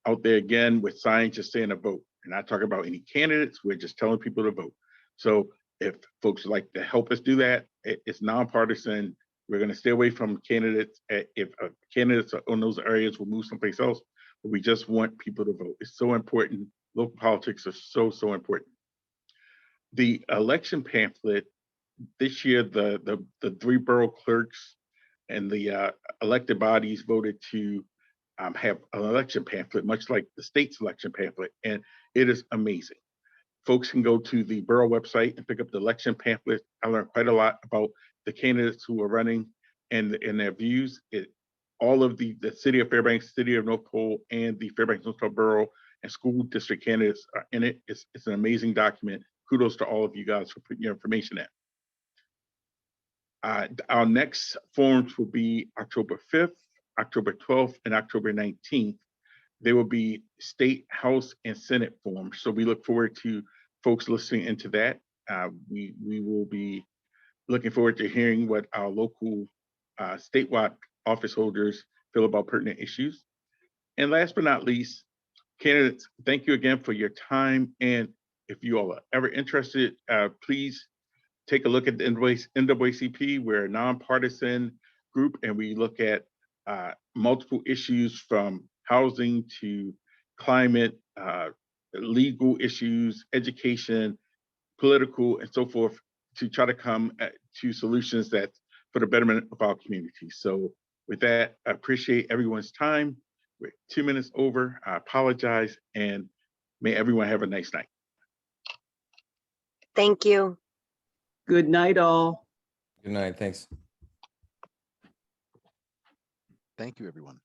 out there again with signs just saying to vote. We're not talking about any candidates. We're just telling people to vote. So if folks would like to help us do that, it's nonpartisan. We're going to stay away from candidates. If candidates on those areas will move someplace else, but we just want people to vote. It's so important. Local politics are so, so important. The election pamphlet this year, the 3 borough clerks and the elected bodies voted to have an election pamphlet, much like the state's election pamphlet, and it is amazing. Folks can go to the borough website and pick up the election pamphlet. I learned quite a lot about the candidates who are running and their views. All of the city of Fairbanks, city of North Pole, and the Fairbanks North Pole Borough and school district candidates are in it. It's an amazing document. Kudos to all of you guys for putting your information in. Our next forums will be October 5th, October 12th, and October 19th. There will be state, house, and Senate forums. So we look forward to folks listening into that. We will be looking forward to hearing what our local statewide office holders feel about pertinent issues. And last but not least, candidates, thank you again for your time. And if you all are ever interested, please take a look at the NAACP. We're a nonpartisan group, and we look at multiple issues from housing to climate, legal issues, education, political, and so forth, to try to come to solutions that for the betterment of our community. So with that, I appreciate everyone's time. We're 2 minutes over. I apologize, and may everyone have a nice night. Thank you. Good night, all. Good night. Thanks. Thank you, everyone.